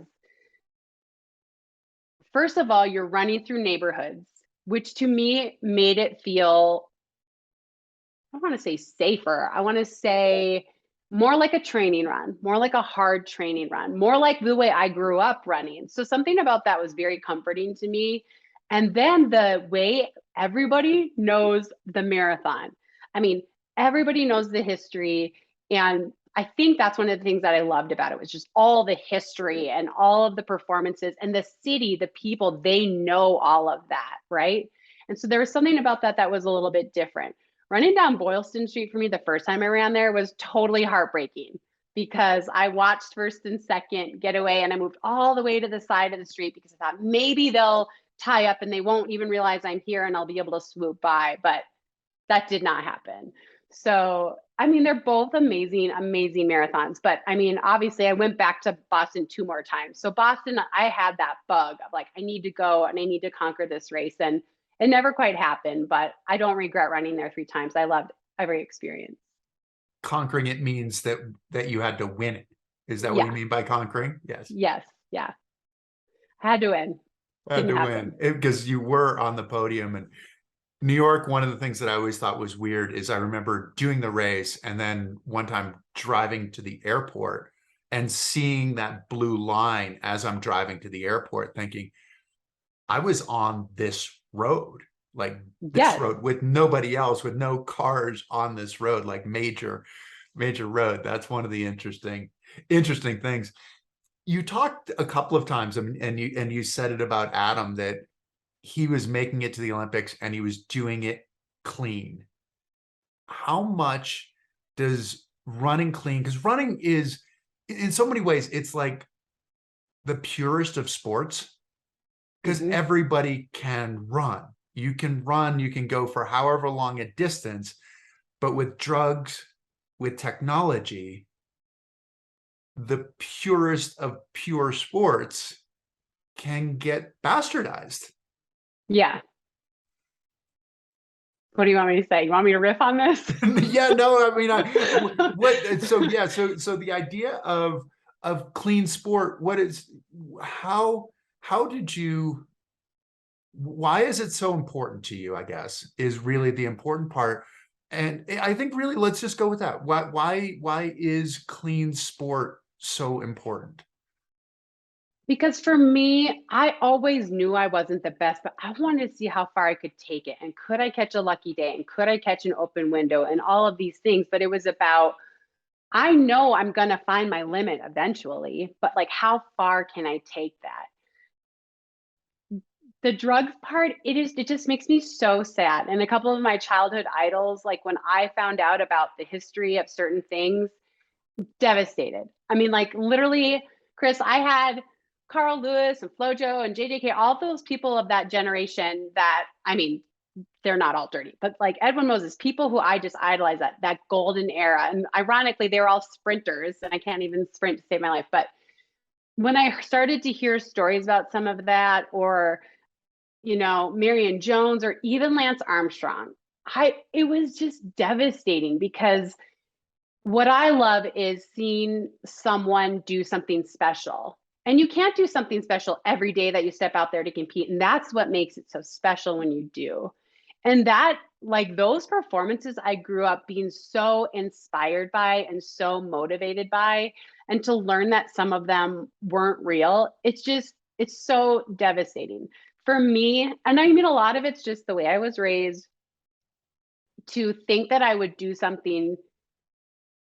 first of all, you're running through neighborhoods, which to me made it feel, I want to say safer. I want to say more like a training run, more like a hard training run, more like the way I grew up running. So something about that was very comforting to me. And then the way everybody knows the marathon. I mean, everybody knows the history. And I think that's one of the things that I loved about it was just all the history and all of the performances and the city, the people, they know all of that, right? And so there was something about that that was a little bit different. Running down Boylston Street for me the first time I ran there was totally heartbreaking because I watched first and second get away, and I moved all the way to the side of the street because I thought maybe they'll tie up and they won't even realize I'm here and I'll be able to swoop by. But that did not happen. So, I mean, they're both amazing, amazing marathons. But I mean, obviously, I went back to Boston 2 more times. So, Boston, I had that bug of like, I need to go and I need to conquer this race. And it never quite happened, but I don't regret running there 3 times. I loved every experience. Conquering it means that you had to win it. Is that what you Yeah. mean by conquering? Yes. Yes. Yeah. Had to win. Had Didn't to happen. win because you were on the podium. And New York, one of the things that I always thought was weird is I remember doing the race and then one time driving to the airport and seeing that blue line as I'm driving to the airport, thinking I was on this road, like this Yes. road with nobody else, with no cars on this road, like major road. That's one of the interesting things. You talked a couple of times and you said it about Adam, that he was making it to the Olympics and he was doing it clean. How much does running clean? Because running is, in so many ways, it's like the purest of sports because Hmm. everybody can run. You can run, you can go for however long a distance, but with drugs, with technology, the purest of pure sports can get bastardized. Yeah. What do you want me to say? You want me to riff on this? Yeah, no, I mean, what, so yeah, so the idea of clean sport, what is, how did you, why is it so important to you, I guess, is really the important part. And I think really, let's just go with that. Why is clean sport so important? Because for me, I always knew I wasn't the best, but I wanted to see how far I could take it. And could I catch a lucky day? And could I catch an open window? And all of these things. But it was about, I know I'm going to find my limit eventually, but like, how far can I take that? The drugs part, it just makes me so sad. And a couple of my childhood idols, like when I found out about the history of certain things, devastated. I mean, like literally, Chris, I had Carl Lewis and Flojo and JJK, all those people of that generation that, I mean, they're not all dirty, but like Edwin Moses, people who I just idolize, that golden era. And ironically, they were all sprinters, and I can't even sprint to save my life. But when I started to hear stories about some of that, or Marion Jones, or even Lance Armstrong, it was just devastating, because what I love is seeing someone do something special. And you can't do something special every day that you step out there to compete. And that's what makes it so special when you do. And that, like those performances, I grew up being so inspired by and so motivated by. And to learn that some of them weren't real, it's so devastating. For me, and I mean, a lot of it's just the way I was raised, to think that I would do something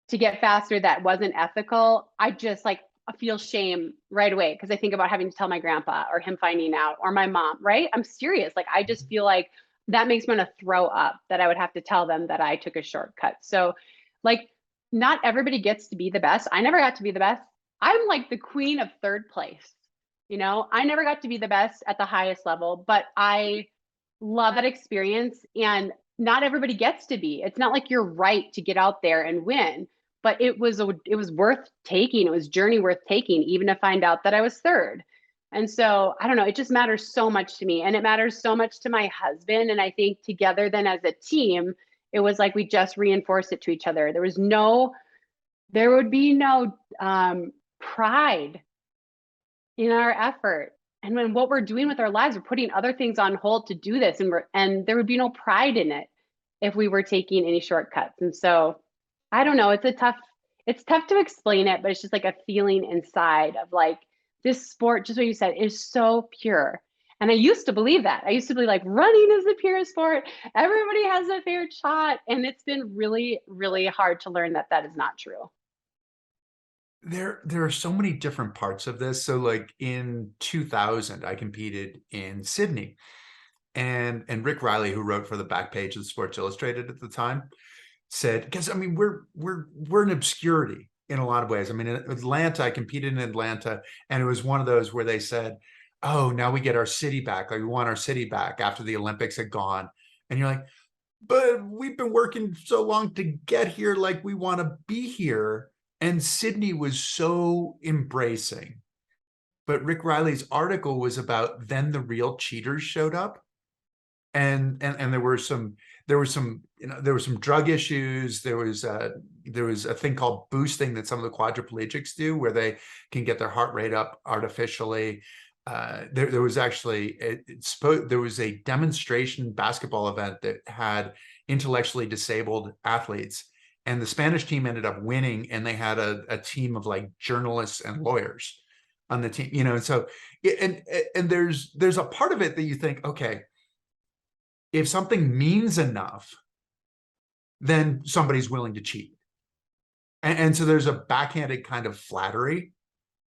to get faster that wasn't ethical. I just like feel shame right away, because I think about having to tell my grandpa, or him finding out, or my mom, right? I'm serious. Like, I just feel like that makes me want to throw up, that I would have to tell them that I took a shortcut. So, like, not everybody gets to be the best. I never got to be the best. I'm like the queen of third place. I never got to be the best at the highest level, but I love that experience. And not everybody gets to be. It's not like you're right to get out there and win, but it was worth taking. It was a journey worth taking, even to find out that I was third. And so I don't know, it just matters so much to me, and it matters so much to my husband. And I think together then as a team, it was like we just reinforced it to each other. There would be no pride in our effort. And when what we're doing with our lives, we're putting other things on hold to do this, and there would be no pride in it if we were taking any shortcuts. And so I don't know, it's tough to explain it, but it's just like a feeling inside of like, this sport, just what you said, is so pure. And I used to believe that. I used to believe like running is the purest sport. Everybody has a fair shot. And it's been really, really hard to learn that that is not true. There are so many different parts of this. So like in 2000, I competed in Sydney, and Rick Riley, who wrote for the back page of Sports Illustrated at the time, said, because I mean, we're an obscurity in a lot of ways. I mean, in Atlanta, I competed in Atlanta, and it was one of those where they said, oh, now we get our city back. Like, we want our city back after the Olympics had gone. And you're like, but we've been working so long to get here, like we want to be here. And Sydney was so embracing. But Rick Riley's article was about, then the real cheaters showed up. And there were some drug issues. There was a thing called boosting that some of the quadriplegics do, where they can get their heart rate up artificially. There was actually there was a demonstration basketball event that had intellectually disabled athletes, and the Spanish team ended up winning, and they had a team of like journalists and lawyers on the team. And so and there's a part of it that you think, okay, if something means enough, then somebody's willing to cheat. And so there's a backhanded kind of flattery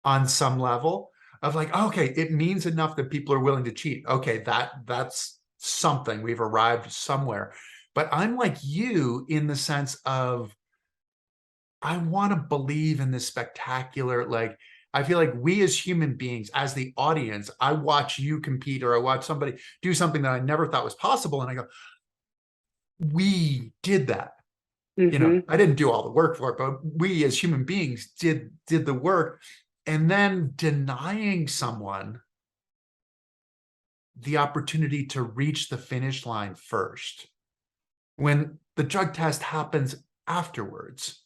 on some level of like, okay, it means enough that people are willing to cheat. Okay, that's something. We've arrived somewhere. But I'm like you in the sense of, I want to believe in this spectacular, like, I feel like we as human beings, as the audience, I watch you compete, or I watch somebody do something that I never thought was possible, and I go, we did that. Mm-hmm. I didn't do all the work for it, but we as human beings did the work. And then denying someone the opportunity to reach the finish line first. when the drug test happens afterwards.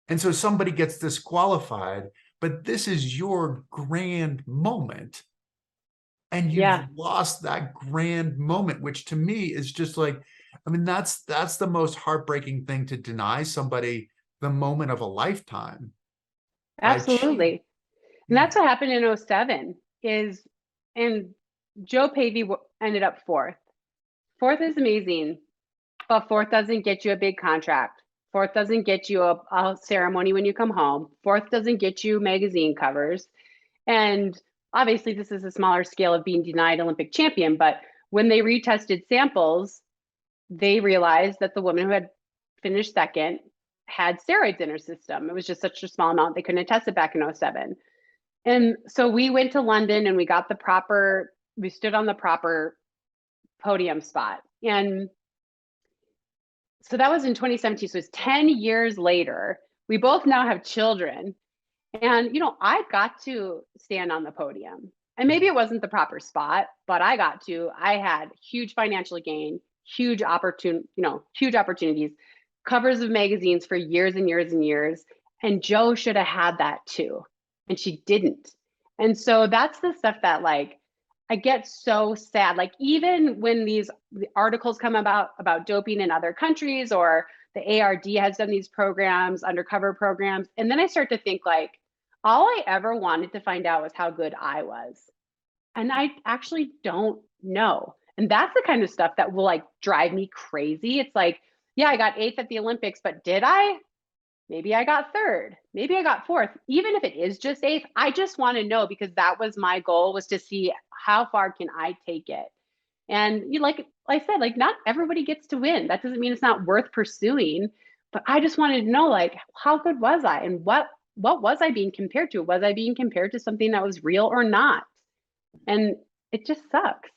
And so somebody gets disqualified, but this is your grand moment. And you've Yeah, lost that grand moment, which to me is just like, I mean, that's the most heartbreaking thing, to deny somebody the moment of a lifetime by cheating. absolutely. And Yeah. that's what happened in '07 is, and Joe Pavey ended up fourth. Fourth is amazing, but fourth doesn't get you a big contract. Fourth doesn't get you a ceremony when you come home. Fourth doesn't get you magazine covers. And obviously, this is a smaller scale of being denied Olympic champion. But when they retested samples, they realized that the woman who had finished second had steroids in her system. It was just such a small amount, they couldn't have tested back in '07. And so we went to London and we stood on the proper podium spot. And so that was in 2017. So it's 10 years later. We both now have children. And, I got to stand on the podium. And maybe it wasn't the proper spot, but I got to. I had huge financial gain, huge opportunities, covers of magazines for years and years and years. And Joe should have had that too. And she didn't. And so that's the stuff that like I get so sad. Like even when the articles come about doping in other countries, or the ARD has done these programs, undercover programs, and then I start to think like all I ever wanted to find out was how good I was. And I actually don't know. And that's the kind of stuff that will like drive me crazy. It's like, yeah, I got eighth at the Olympics, but did I? Maybe I got third. Maybe I got fourth. Even if it is just eighth, I just want to know, because that was my goal, was to see how far can I take it. And like I said, like not everybody gets to win. That doesn't mean it's not worth pursuing. But I just wanted to know, like, how good was I, and what was I being compared to? Was I being compared to something that was real or not? And it just sucks.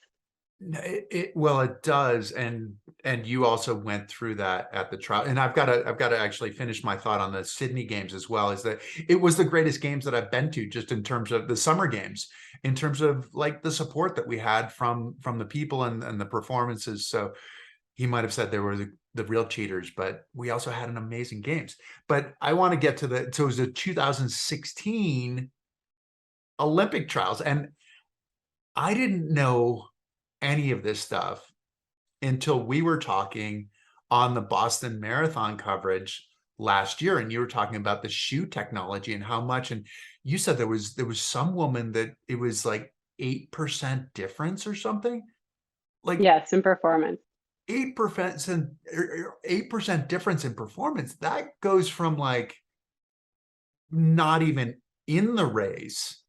Well, it does, and you also went through that at the trial. And I've got to actually finish my thought on the Sydney Games as well. Is that it was the greatest games that I've been to, just in terms of the summer games, in terms of like the support that we had from the people and the performances. So he might have said they were the real cheaters, but we also had an amazing games. But I want to get to so it was the 2016 Olympic trials, and I didn't know any of this stuff until we were talking on the Boston Marathon coverage last year, and you were talking about the shoe technology and how much, and you said there was some woman that it was like 8% difference or something, like Yes, in performance. 8% and 8% difference in performance. That goes from like not even in the race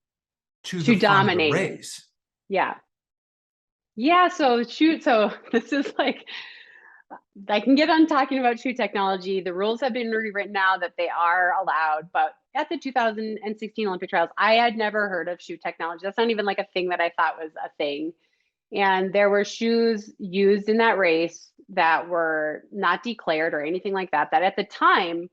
to the To front of the dominating. race. Yeah. Yeah. So shoot. So this is like, I can get on talking about shoe technology. The rules have been rewritten now that they are allowed. But at the 2016 Olympic trials, I had never heard of shoe technology. That's not even like a thing that I thought was a thing. And there were shoes used in that race that were not declared or anything like that, that at the time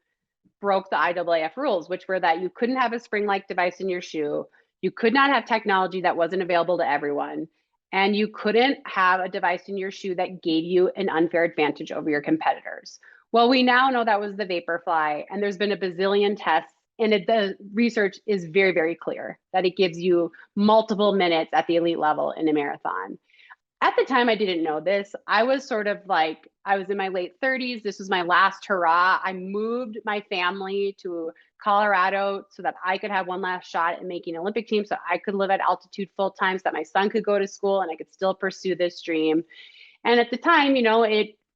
broke the IAAF rules, which were that you couldn't have a spring-like device in your shoe. You could not have technology that wasn't available to everyone. And you couldn't have a device in your shoe that gave you an unfair advantage over your competitors. Well, we now know that was the Vaporfly, and there's been a bazillion tests, and the research is very, very clear that it gives you multiple minutes at the elite level in a marathon. At the time, I didn't know this. I was sort of like, I was in my late 30s. This was my last hurrah. I moved my family to Colorado so that I could have one last shot at making Olympic team, so I could live at altitude full time, so that my son could go to school and I could still pursue this dream. And at the time,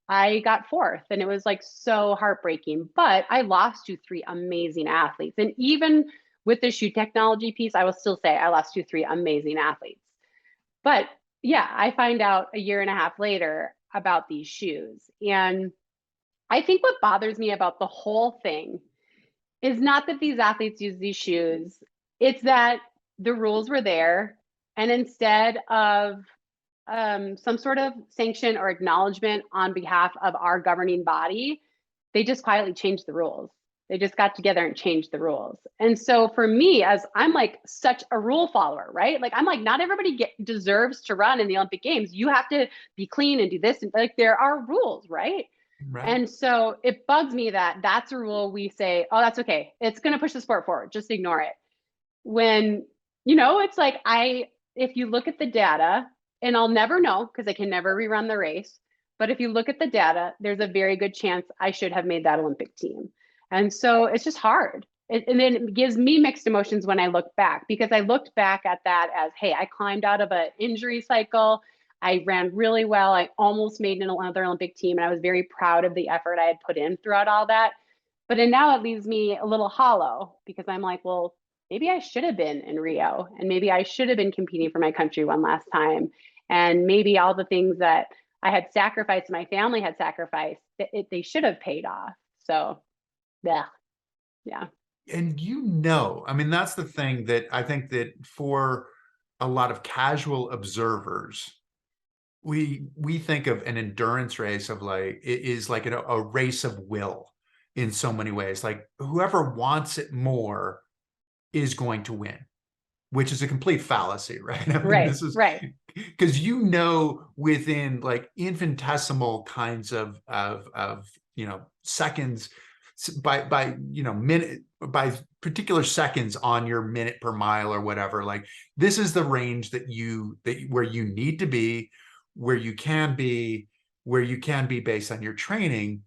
I got fourth, and it was like so heartbreaking. But I lost to three amazing athletes. And even with the shoe technology piece, I will still say I lost to three amazing athletes. But yeah, I find out a year and a half later about these shoes. And I think what bothers me about the whole thing is not that these athletes use these shoes, it's that the rules were there. And instead of some sort of sanction or acknowledgement on behalf of our governing body, they just quietly changed the rules. They just got together and changed the rules. And so for me, as I'm like such a rule follower, right? Like I'm like, not everybody deserves to run in the Olympic Games. You have to be clean and do this. And like there are rules, right? Right. And so it bugs me that that's a rule we say, oh, that's okay. It's going to push the sport forward. Just ignore it. When, it's like if you look at the data, and I'll never know because I can never rerun the race, but if you look at the data, there's a very good chance I should have made that Olympic team. And so it's just hard. And then it gives me mixed emotions when I look back, because I looked back at that as, hey, I climbed out of an injury cycle. I ran really well. I almost made another Olympic team, and I was very proud of the effort I had put in throughout all that. But then now it leaves me a little hollow because I'm like, well, maybe I should have been in Rio, and maybe I should have been competing for my country one last time. And maybe all the things that I had sacrificed, my family had sacrificed, they should have paid off. So, yeah. Yeah. And I mean, that's the thing that I think that for a lot of casual observers, we think of an endurance race of like it is like a race of will in so many ways. Like whoever wants it more is going to win, which is a complete fallacy, right? I mean, Right. this is Right. because within like infinitesimal kinds of seconds by minute by particular seconds on your minute per mile or whatever, like this is the range that where you need to be, where you can be, based on your training.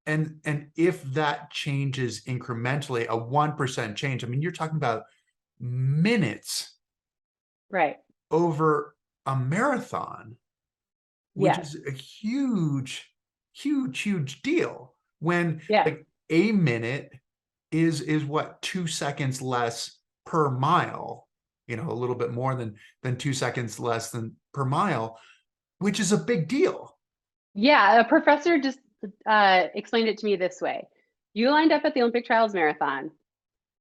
And if that changes incrementally, a 1% change, I mean, you're talking about minutes Right. over a marathon, which Yes. is a huge deal when Yeah. like a minute is what, 2 seconds less per mile, a little bit more than 2 seconds less than per mile, which is a big deal. Yeah. A professor just explained it to me this way. You lined up at the Olympic Trials Marathon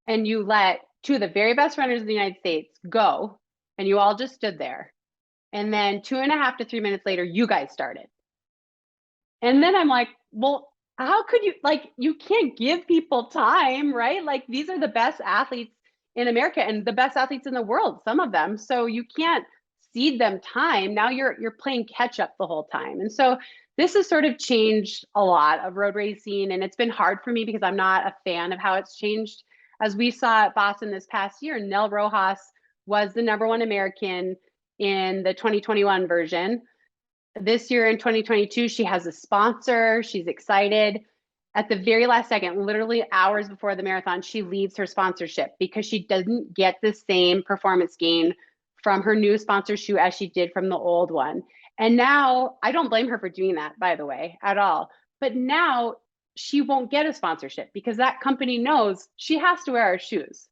and you let two of the very best runners in the United States go, and you all just stood there. And then 2.5 to 3 minutes later, you guys started. And then I'm like, well, how could you, like, you can't give people time, right? Like, these are the best athletes in America and the best athletes in the world, some of them. So you can't cede them time. Now you're playing catch up the whole time. And so this has sort of changed a lot of road racing. And it's been hard for me because I'm not a fan of how it's changed. As we saw at Boston this past year, Nell Rojas was the #1 American in the 2021 version. This year in 2022, she has a sponsor. She's excited. At the very last second, literally hours before the marathon, she leaves her sponsorship because she doesn't get the same performance gain from her new sponsor shoe as she did from the old one. And now I don't blame her for doing that, by the way, at all. But now she won't get a sponsorship because that company knows she has to wear our shoes.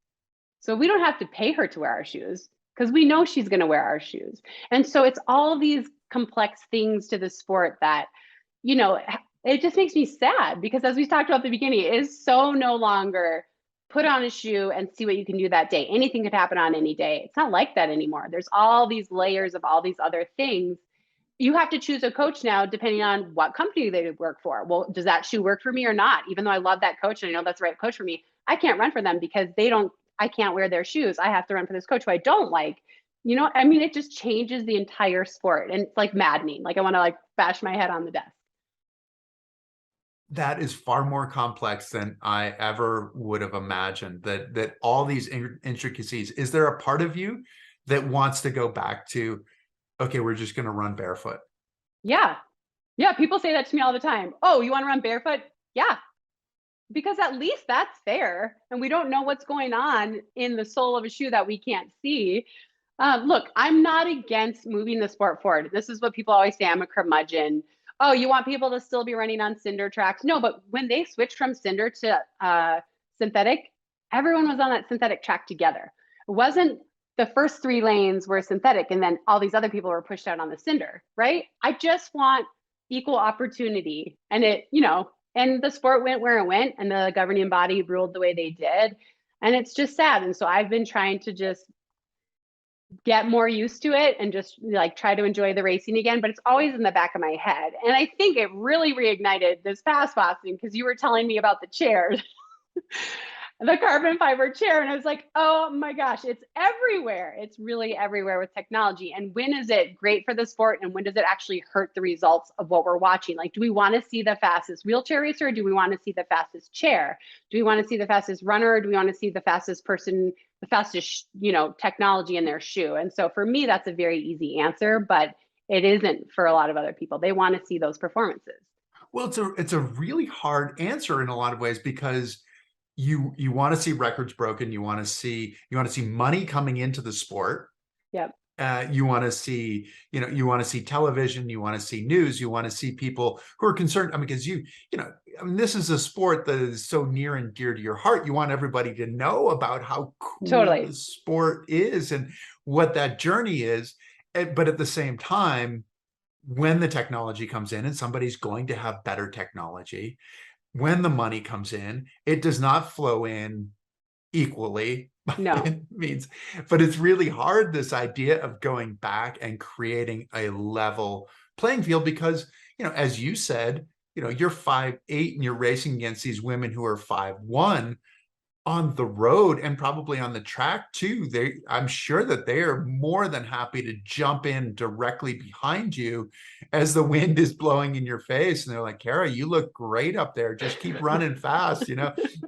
So we don't have to pay her to wear our shoes because we know she's going to wear our shoes. And so it's all these complex things to the sport that, it just makes me sad because, as we talked about at the beginning, it is so no longer put on a shoe and see what you can do that day. Anything could happen on any day. It's not like that anymore. There's all these layers of all these other things. You have to choose a coach now depending on what company they work for. Well, does that shoe work for me or not? Even though I love that coach and I know that's the right coach for me, I can't run for them because I can't wear their shoes. I have to run for this coach who I don't like. I mean, it just changes the entire sport, and it's like maddening. Like I want to like bash my head on the desk. That is far more complex than I ever would have imagined, that all these intricacies. Is there a part of you that wants to go back to, okay, we're just going to run barefoot? Yeah. Yeah. People say that to me all the time. Oh, you want to run barefoot? Yeah. Because at least that's fair. And we don't know what's going on in the sole of a shoe that we can't see. Look, I'm not against moving the sport forward. This is what people always say. I'm a curmudgeon. Oh, you want people to still be running on cinder tracks? No, but when they switched from cinder to synthetic, everyone was on that synthetic track together. It wasn't the first 3 lanes were synthetic and then all these other people were pushed out on the cinder, right? I just want equal opportunity. And the sport went where it went and the governing body ruled the way they did. And it's just sad. And so I've been trying to just get more used to it and just like try to enjoy the racing again, but it's always in the back of my head. And I think it really reignited this past Boston because you were telling me about the chairs. the carbon fiber chair. And I was like, oh my gosh, it's everywhere. It's really everywhere with technology. And when is it great for the sport? And when does it actually hurt the results of what we're watching? Like, do we want to see the fastest wheelchair racer? Or do we want to see the fastest chair? Do we want to see the fastest runner? Or do we want to see the fastest person, the fastest, technology in their shoe? And so for me, that's a very easy answer, but it isn't for a lot of other people. They want to see those performances. Well, it's a really hard answer in a lot of ways because you want to see records broken, you want to see money coming into the sport. Yep. You want to see, you want to see television, you want to see news, you want to see people who are concerned. I mean, because this is a sport that is so near and dear to your heart. You want everybody to know about how cool the Totally. sport is and what that journey is. But at the same time, when the technology comes in and somebody's going to have better technology, when the money comes in, it does not flow in equally. No. It means, but it's really hard, this idea of going back and creating a level playing field because, as you said, you're 5'8" and you're racing against these women who are 5'1" on the road and probably on the track too. I'm sure that they are more than happy to jump in directly behind you as the wind is blowing in your face. And they're like, Kara, you look great up there. Just keep running fast.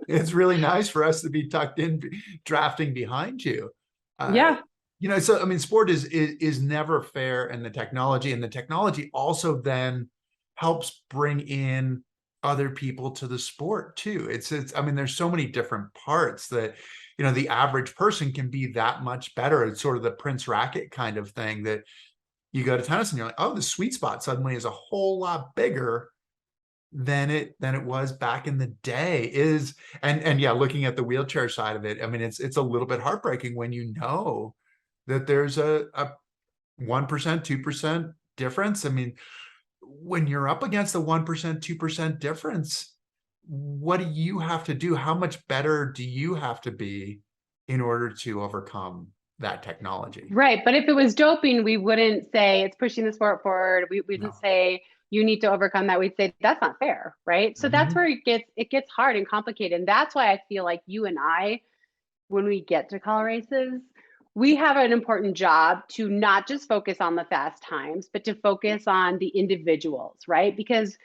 It's really nice for us to be tucked in, drafting behind you. Uh, Yeah. so I mean, sport is never fair, and the technology also then helps bring in other people to the sport too. It's I mean, there's so many different parts that, the average person can be that much better. It's sort of the Prince racket kind of thing that you go to tennis and you're like, oh, the sweet spot suddenly is a whole lot bigger than it was back in the day. And yeah, looking at the wheelchair side of it, I mean, it's a little bit heartbreaking when that there's a 1%, 2% difference. I mean, when you're up against the 1%, 2% difference, what do you have to do? How much better do you have to be in order to overcome that technology? Right. But if it was doping, we wouldn't say it's pushing the sport forward. We wouldn't No. say you need to overcome that. We'd say that's not fair. Right. So that's Mhm. where it gets hard and complicated. And that's why I feel like you and I, when we get to call races, we have an important job to not just focus on the fast times, but to focus on the individuals, right? Because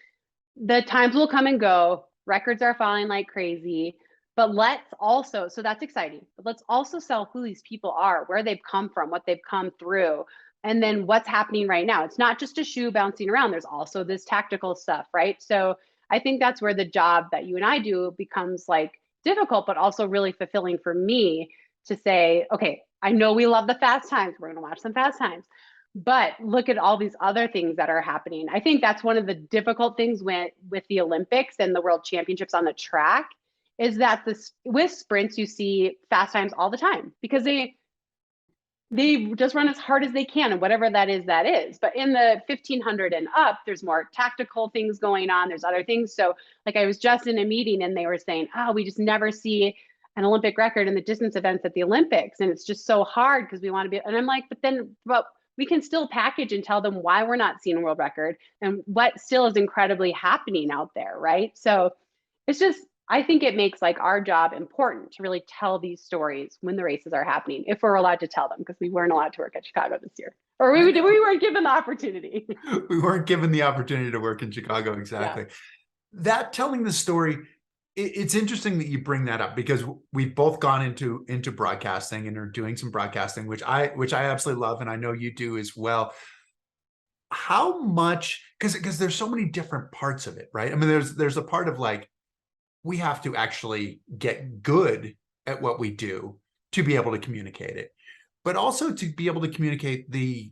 the times will come and go. Records are falling like crazy. But let's also, so that's exciting, but let's also sell who these people are, where they've come from, what they've come through, and then what's happening right now. It's not just a shoe bouncing around, there's also this tactical stuff, right? So I think that's where the job that you and I do becomes like difficult, but also really fulfilling for me to say, okay, I know we love the fast times. We're going to watch some fast times. But look at all these other things that are happening. I think that's one of the difficult things with the Olympics and the World Championships on the track is that with sprints you see fast times all the time because they just run as hard as they can and whatever that is. But in the 1500 and up, there's more tactical things going on. There's other things. So like I was just in a meeting and they were saying, oh, we just never see an Olympic record in the distance events at the Olympics. And it's just so hard because we want to be, and I'm like, but we can still package and tell them why we're not seeing a world record and what still is incredibly happening out there. Right. So it's just, I think it makes like our job important to really tell these stories when the races are happening, if we're allowed to tell them, because we weren't allowed to work at Chicago this year, or I we know. weren't given the opportunity. We weren't given the opportunity to work in Chicago. Yeah. Exactly. That telling the story, it's interesting that you bring that up because we've both gone into broadcasting and are doing some broadcasting, which I absolutely love, and I know you do as well. How much, because there's so many different parts of it, right? I mean, there's a part of like we have to actually get good at what we do to be able to communicate it, but also to be able to communicate the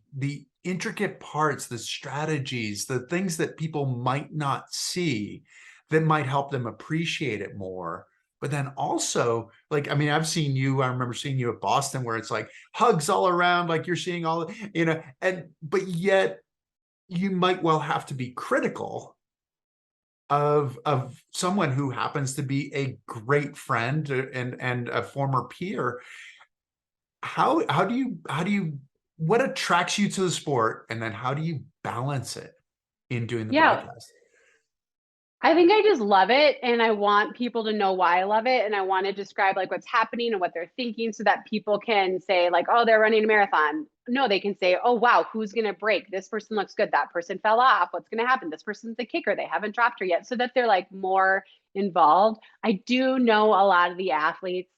intricate parts, the strategies, the things that people might not see that might help them appreciate it more. But then also, like, I mean, I remember seeing you at Boston where it's like hugs all around, like you're seeing all, but yet you might well have to be critical of someone who happens to be a great friend and a former peer. How do you what attracts you to the sport, and then how do you balance it in doing the Yeah. broadcast? I think I just love it and I want people to know why I love it and I want to describe like what's happening and what they're thinking so that people can say like, oh, they're running a marathon. No, they can say, oh wow, who's going to break? This person looks good. That person fell off. What's going to happen? This person's the kicker. They haven't dropped her yet. So that they're like more involved. I do know a lot of the athletes,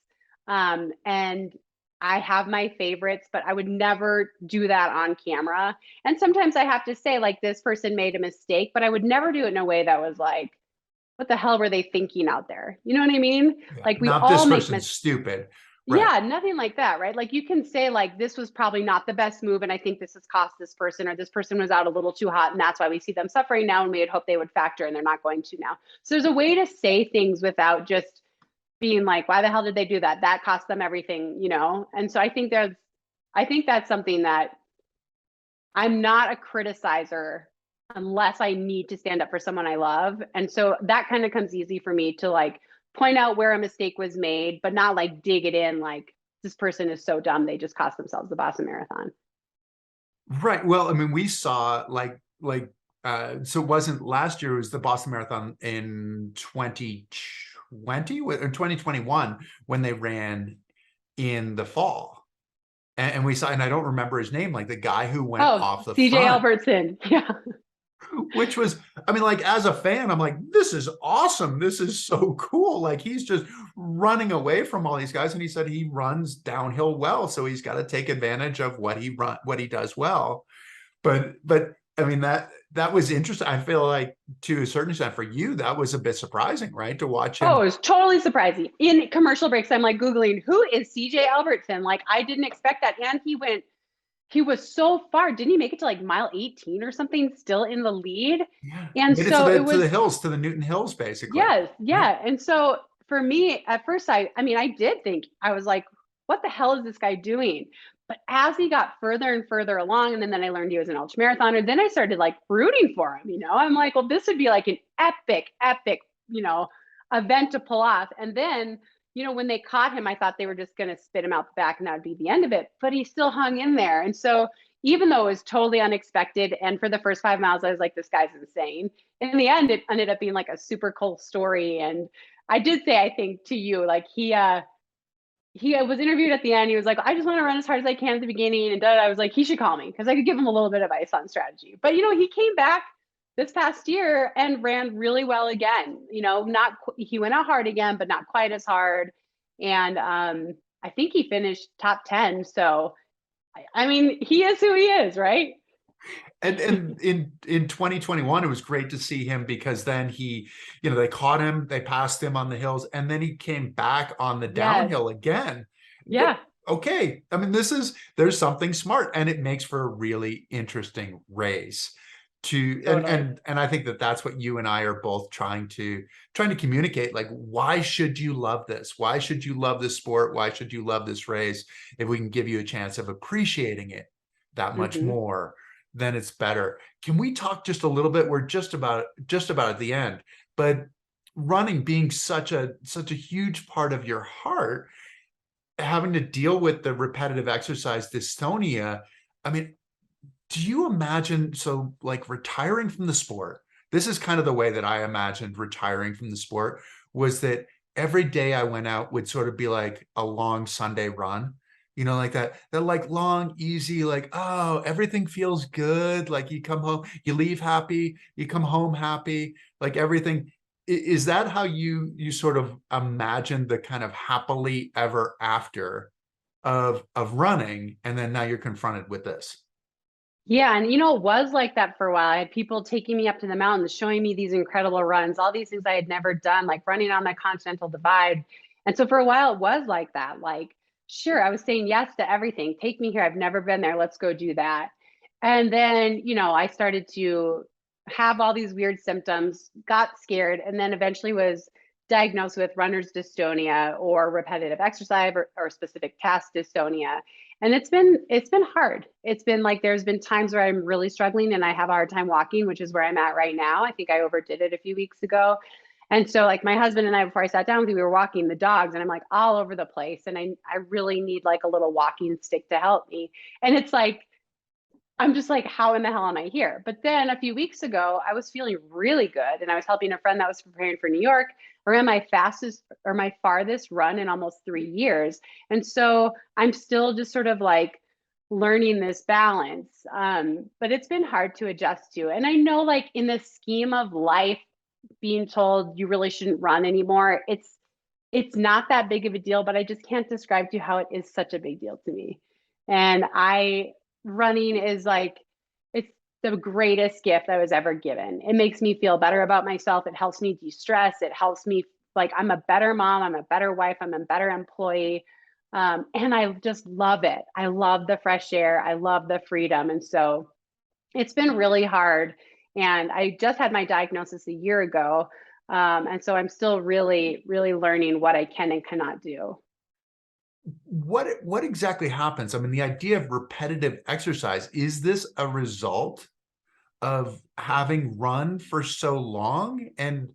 and I have my favorites, but I would never do that on camera. And sometimes I have to say, like, this person made a mistake, but I would never do it in a way that was like, what the hell were they thinking out there? You know what I mean? Yeah. Like, we Not this all make person's mistakes. stupid. Right. Yeah, nothing like that, right? Like, you can say, like, this was probably not the best move, and I think this has cost this person, or this person was out a little too hot, and that's why we see them suffering now, and we had hoped they would factor, and they're not going to now. So there's a way to say things without just being like, why the hell did they do that? That cost them everything, you know? And so I think that's something that I'm not a criticizer unless I need to stand up for someone I love. And so that kind of comes easy for me to like point out where a mistake was made, but not like dig it in like this person is so dumb they just cost themselves the Boston Marathon. Right. Well, I mean, we saw so it wasn't last year, it was the Boston Marathon in 2020 or 2021 when they ran in the fall. And we saw, and I don't remember his name, like the guy who went Oh, off the CJ front, Albertson. Yeah. which was, I mean, like as a fan, I'm like, this is awesome. This is so cool. Like he's just running away from all these guys. And he said he runs downhill well. So he's got to take advantage of what he does well. But I mean, that was interesting. I feel like to a certain extent for you, that was a bit surprising, right? To watch Oh, him. it was totally surprising. In commercial breaks, I'm like Googling, who is CJ Albertson? Like, I didn't expect that. And he was so far. Didn't he make it to like mile 18 or something, still in the lead? Yeah. And Made it to so it the was, hills, to the Newton Hills, basically. yes, Yeah. yeah. And so for me, at first, I mean, I did think, I was like, what the hell is this guy doing? But as he got further and further along, and then I learned he was an ultra marathoner, then I started like rooting for him. You know, I'm like, well, this would be like an epic, epic, you know, event to pull off. And then, you know, when they caught him, I thought they were just going to spit him out the back and that would be the end of it. But he still hung in there. And so even though it was totally unexpected, and for the first 5 miles, I was like, this guy's insane. In the end, it ended up being like a super cool story. And I did say, I think to you, like he was interviewed at the end. He was like, I just want to run as hard as I can at the beginning. And I was like, he should call me because I could give him a little bit of advice on strategy. But, you know, he came back this past year and ran really well again. You know, he went out hard again, but not quite as hard. And I think he finished top 10. So, I mean, he is who he is, right? And in 2021, it was great to see him because then he, you know, they caught him, they passed him on the hills, and then he came back on the Yes. downhill again. Yeah. Okay. I mean, there's something smart, and it makes for a really interesting race to, Totally. and I think that that's what you and I are both trying to communicate. Like, why should you love this? Why should you love this sport? Why should you love this race? If we can give you a chance of appreciating it that much Mm-hmm. more, then it's better. Can we talk just a little bit? We're just about at the end, but running being such a huge part of your heart, having to deal with the repetitive exercise dystonia. I mean, do you imagine, so like retiring from the sport, this is kind of the way that I imagined retiring from the sport, was that every day I went out would sort of be like a long Sunday run, you know, like that like long, easy, like, oh, everything feels good. Like you come home, you leave happy, you come home happy, like everything. Is that how you sort of imagine the kind of happily ever after of running, and then now you're confronted with this? Yeah, and you know, it was like that for a while. I had people taking me up to the mountains, showing me these incredible runs, all these things I had never done, like running on the Continental Divide. And so for a while, it was like that. Like, sure, I was saying yes to everything. Take me here. I've never been there. Let's go do that. And then, you know, I started to have all these weird symptoms, got scared, and then eventually was diagnosed with runner's dystonia or repetitive exercise or specific task dystonia. And it's been hard. It's been like there's been times where I'm really struggling and I have a hard time walking, which is where I'm at right now. I think I overdid it a few weeks ago. And so like my husband and I, before I sat down with you, we were walking the dogs and I'm like all over the place. And I really need like a little walking stick to help me. And it's like I'm just like, how in the hell am I here? But then a few weeks ago, I was feeling really good and I was helping a friend that was preparing for New York. I ran my fastest or my farthest run in almost 3 years. And so I'm still just sort of like learning this balance. But it's been hard to adjust to. And I know, like, in the scheme of life, being told you really shouldn't run anymore, it's not that big of a deal, but I just can't describe to you how it is such a big deal to me. And I running is like, it's the greatest gift I was ever given. It makes me feel better about myself. It helps me de-stress. It helps me, like, I'm a better mom, I'm a better wife, I'm a better employee. And I just love it. I love the fresh air. I love the freedom. And so it's been really hard. And I just had my diagnosis a year ago. And so I'm still really, really learning what I can and cannot do. What exactly happens? I mean, the idea of repetitive exercise, is this a result of having run for so long? And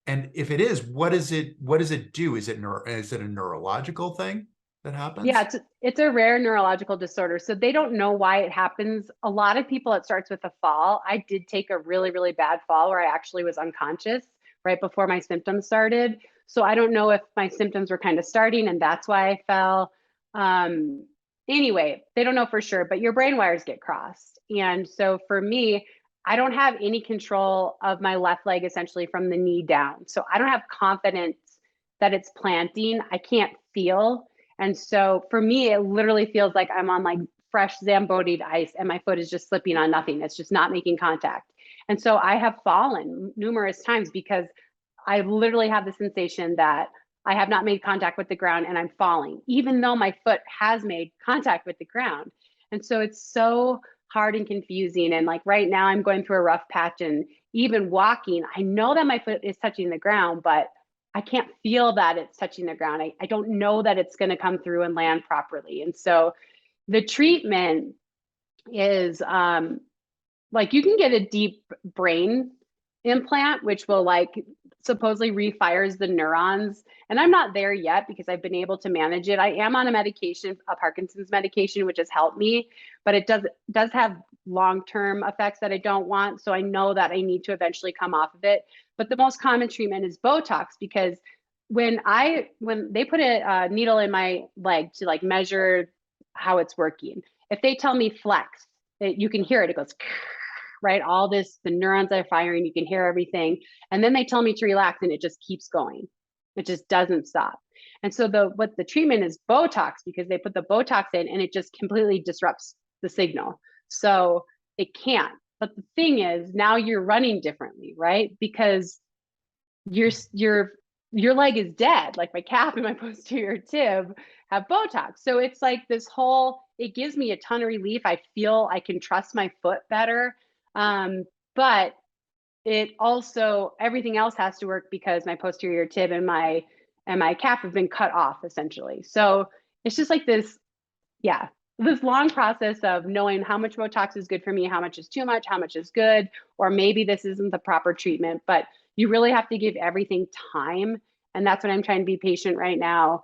if it is, what does it do? Is it a neurological thing that Yeah, happens? it's a rare neurological disorder. So they don't know why it happens. A lot of people, it starts with a fall. I did take a really, really bad fall where I actually was unconscious right before my symptoms started. So I don't know if my symptoms were kind of starting and that's why I fell. Um, anyway, they don't know for sure, but your brain wires get crossed. And so for me, I don't have any control of my left leg essentially from the knee down. So I don't have confidence that it's planting. I can't feel. And so for me, it literally feels like I'm on like fresh Zambodied ice and my foot is just slipping on nothing. It's just not making contact. And so I have fallen numerous times because I literally have the sensation that I have not made contact with the ground and I'm falling, even though my foot has made contact with the ground. And so it's so hard and confusing. And like right now, I'm going through a rough patch, and even walking, I know that my foot is touching the ground, but I can't feel that it's touching the ground. I don't know that it's going to come through and land properly. And so the treatment is like, you can get a deep brain implant, which will like supposedly refires the neurons. And I'm not there yet because I've been able to manage it. I am on a medication, a Parkinson's medication, which has helped me, but it does have long-term effects that I don't want. So I know that I need to eventually come off of it. But the most common treatment is Botox, because when they put a needle in my leg to like measure how it's working, if they tell me flex, you can hear it. It goes right. All this, the neurons are firing. You can hear everything, and then they tell me to relax, and it just keeps going. It just doesn't stop. And so what the treatment is Botox, because they put the Botox in, and it just completely disrupts the signal. So it can't. But the thing is, now you're running differently, right? Because your your your leg is dead. Like my calf and my posterior tib have Botox. So it's like this whole, it gives me a ton of relief. I feel I can trust my foot better. But it also, everything else has to work because my posterior tib and my calf have been cut off essentially. So it's just like this, yeah, this long process of knowing how much Botox is good for me, how much is too much, how much is good, or maybe this isn't the proper treatment. But you really have to give everything time. And that's what I'm trying to be patient right now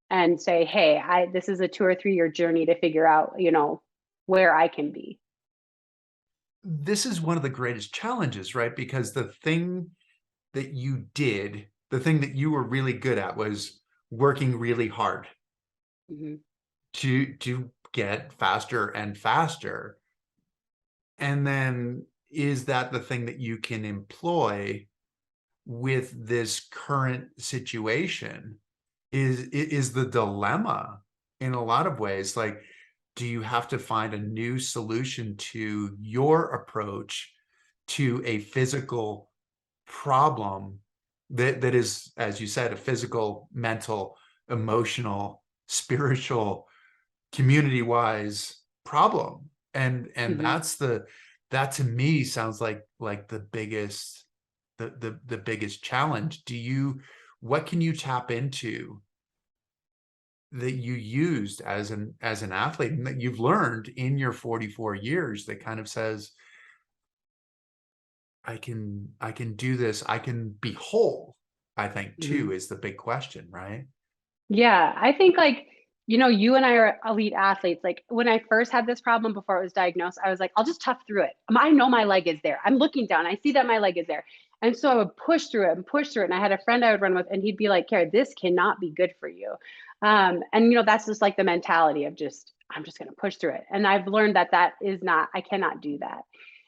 and say, hey, this is a 2 or 3 year journey to figure out, where I can be. This is one of the greatest challenges, right? Because the thing that you did, the thing that you were really good at was working really hard Mhm. to get faster and faster. And then is that the thing that you can employ with this current situation? Is the dilemma in a lot of ways. Like, do you have to find a new solution to your approach to a physical problem that is, as you said, a physical, mental, emotional, spiritual, community-wise problem? And Mhm. that to me sounds like the biggest the biggest challenge. What can you tap into that you used as an athlete and that you've learned in your 44 years that kind of says, I can do this, I can be whole, I think, Mhm. too, is the big question, right? Yeah, I think like You and I are elite athletes. Like when I first had this problem before it was diagnosed, I was like, I'll just tough through it. I know my leg is there. I'm looking down. I see that my leg is there. And so I would push through it and push through it. And I had a friend I would run with, and he'd be like, Kara, this cannot be good for you. And that's just like the mentality of I'm just going to push through it. And I've learned that is not, I cannot do that.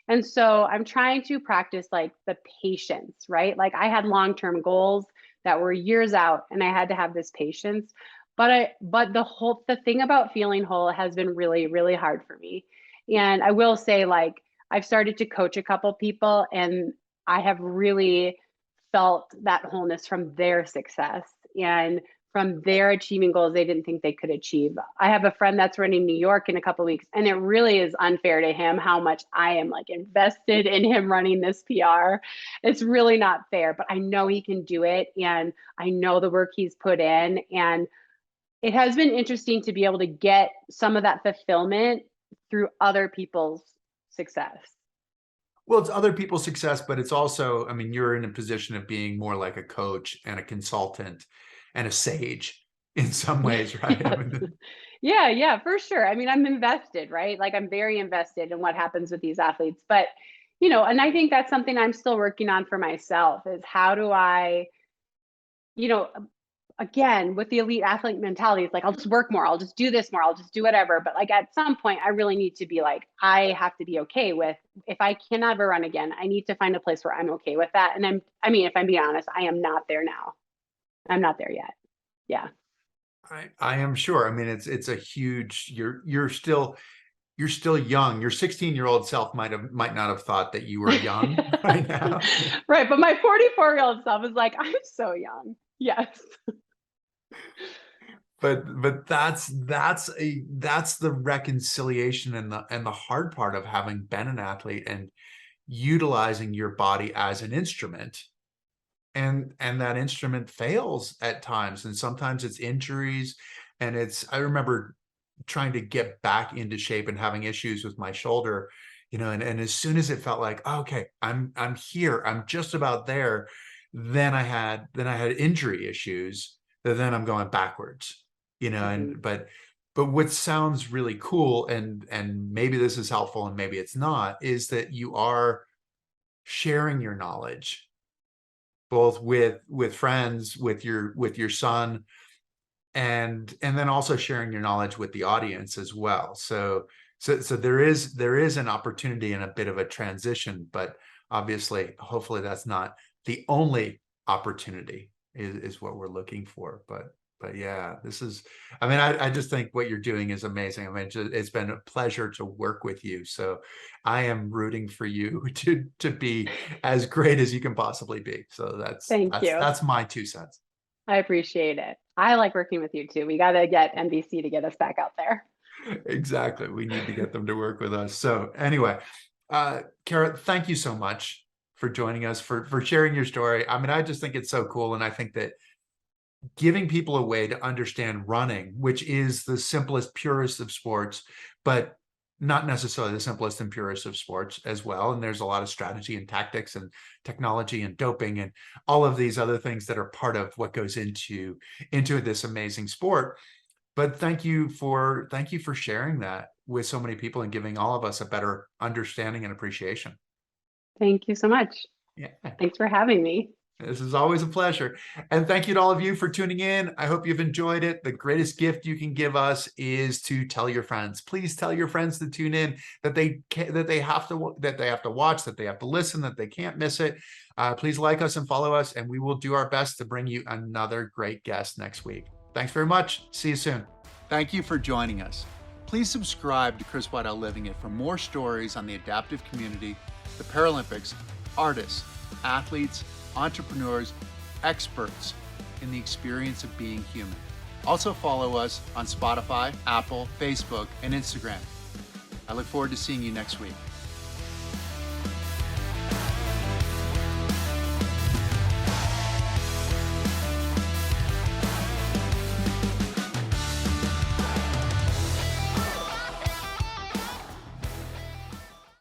And so I'm trying to practice like the patience, right? Like I had long-term goals that were years out, and I had to have this patience. But the thing about feeling whole has been really, really hard for me. And I will say, like, I've started to coach a couple people, and I have really felt that wholeness from their success and from their achieving goals they didn't think they could achieve. I have a friend that's running New York in a couple of weeks, and it really is unfair to him how much I am like invested in him running this PR. It's really not fair, but I know he can do it, and I know the work he's put in, and it has been interesting to be able to get some of that fulfillment through other people's success. Well, it's other people's success, but it's also, I mean, you're in a position of being more like a coach and a consultant and a sage in some ways, right? I Yes. mean, Yeah, for sure. I mean, I'm invested, right? Like I'm very invested in what happens with these athletes. But, and I think that's something I'm still working on for myself is how do I, you know, again, with the elite athlete mentality, it's like, I'll just work more. I'll just do this more. I'll just do whatever. But like at some point, I really need to be like, I have to be okay with if I can never run again, I need to find a place where I'm okay with that. And if I'm being honest, I am not there now. I'm not there yet. Yeah. I am sure. I mean, it's a huge, you're still young. Your 16-year-old self might not have thought that you were young right now. Right. But my 44-year-old self is like, I'm so young. Yes. But that's the reconciliation and the hard part of having been an athlete and utilizing your body as an instrument, and that instrument fails at times, and sometimes it's injuries. And I remember trying to get back into shape and having issues with my shoulder, and as soon as it felt like, oh, okay, I'm here, I'm just about there, then I had injury issues, then I'm going backwards, Mhm. and but what sounds really cool, and maybe this is helpful and maybe it's not, is that you are sharing your knowledge both with friends, with your son, and then also sharing your knowledge with the audience as well. So there is an opportunity and a bit of a transition, but obviously, hopefully that's not the only opportunity is what we're looking for. But yeah, I mean, I just think what you're doing is amazing. I mean, it's been a pleasure to work with you. So I am rooting for you to be as great as you can possibly be. So that's Thank that's you. that's my 2 cents. I appreciate it. I like working with you too. We got to get NBC to get us back out there. Exactly. We need to get them to work with us. So anyway, Kara, thank you so much for joining us, for sharing your story. I mean, I just think it's so cool. And I think that giving people a way to understand running, which is the simplest, purest of sports, but not necessarily the simplest and purest of sports as well. And there's a lot of strategy and tactics and technology and doping and all of these other things that are part of what goes into this amazing sport. But thank you for sharing that with so many people and giving all of us a better understanding and appreciation. Thank you so much. Yeah. Thanks for having me. This is always a pleasure. And thank you to all of you for tuning in. I hope you've enjoyed it. The greatest gift you can give us is to tell your friends. Please tell your friends to tune in, that they have to watch, that they have to listen, that they can't miss it. Please like us and follow us, and we will do our best to bring you another great guest next week. Thanks very much. See you soon. Thank you for joining us. Please subscribe to Chris Waddell Living It for more stories on the adaptive community, the Paralympics, artists, athletes, entrepreneurs, experts in the experience of being human. Also follow us on Spotify, Apple, Facebook, and Instagram. I look forward to seeing you next week.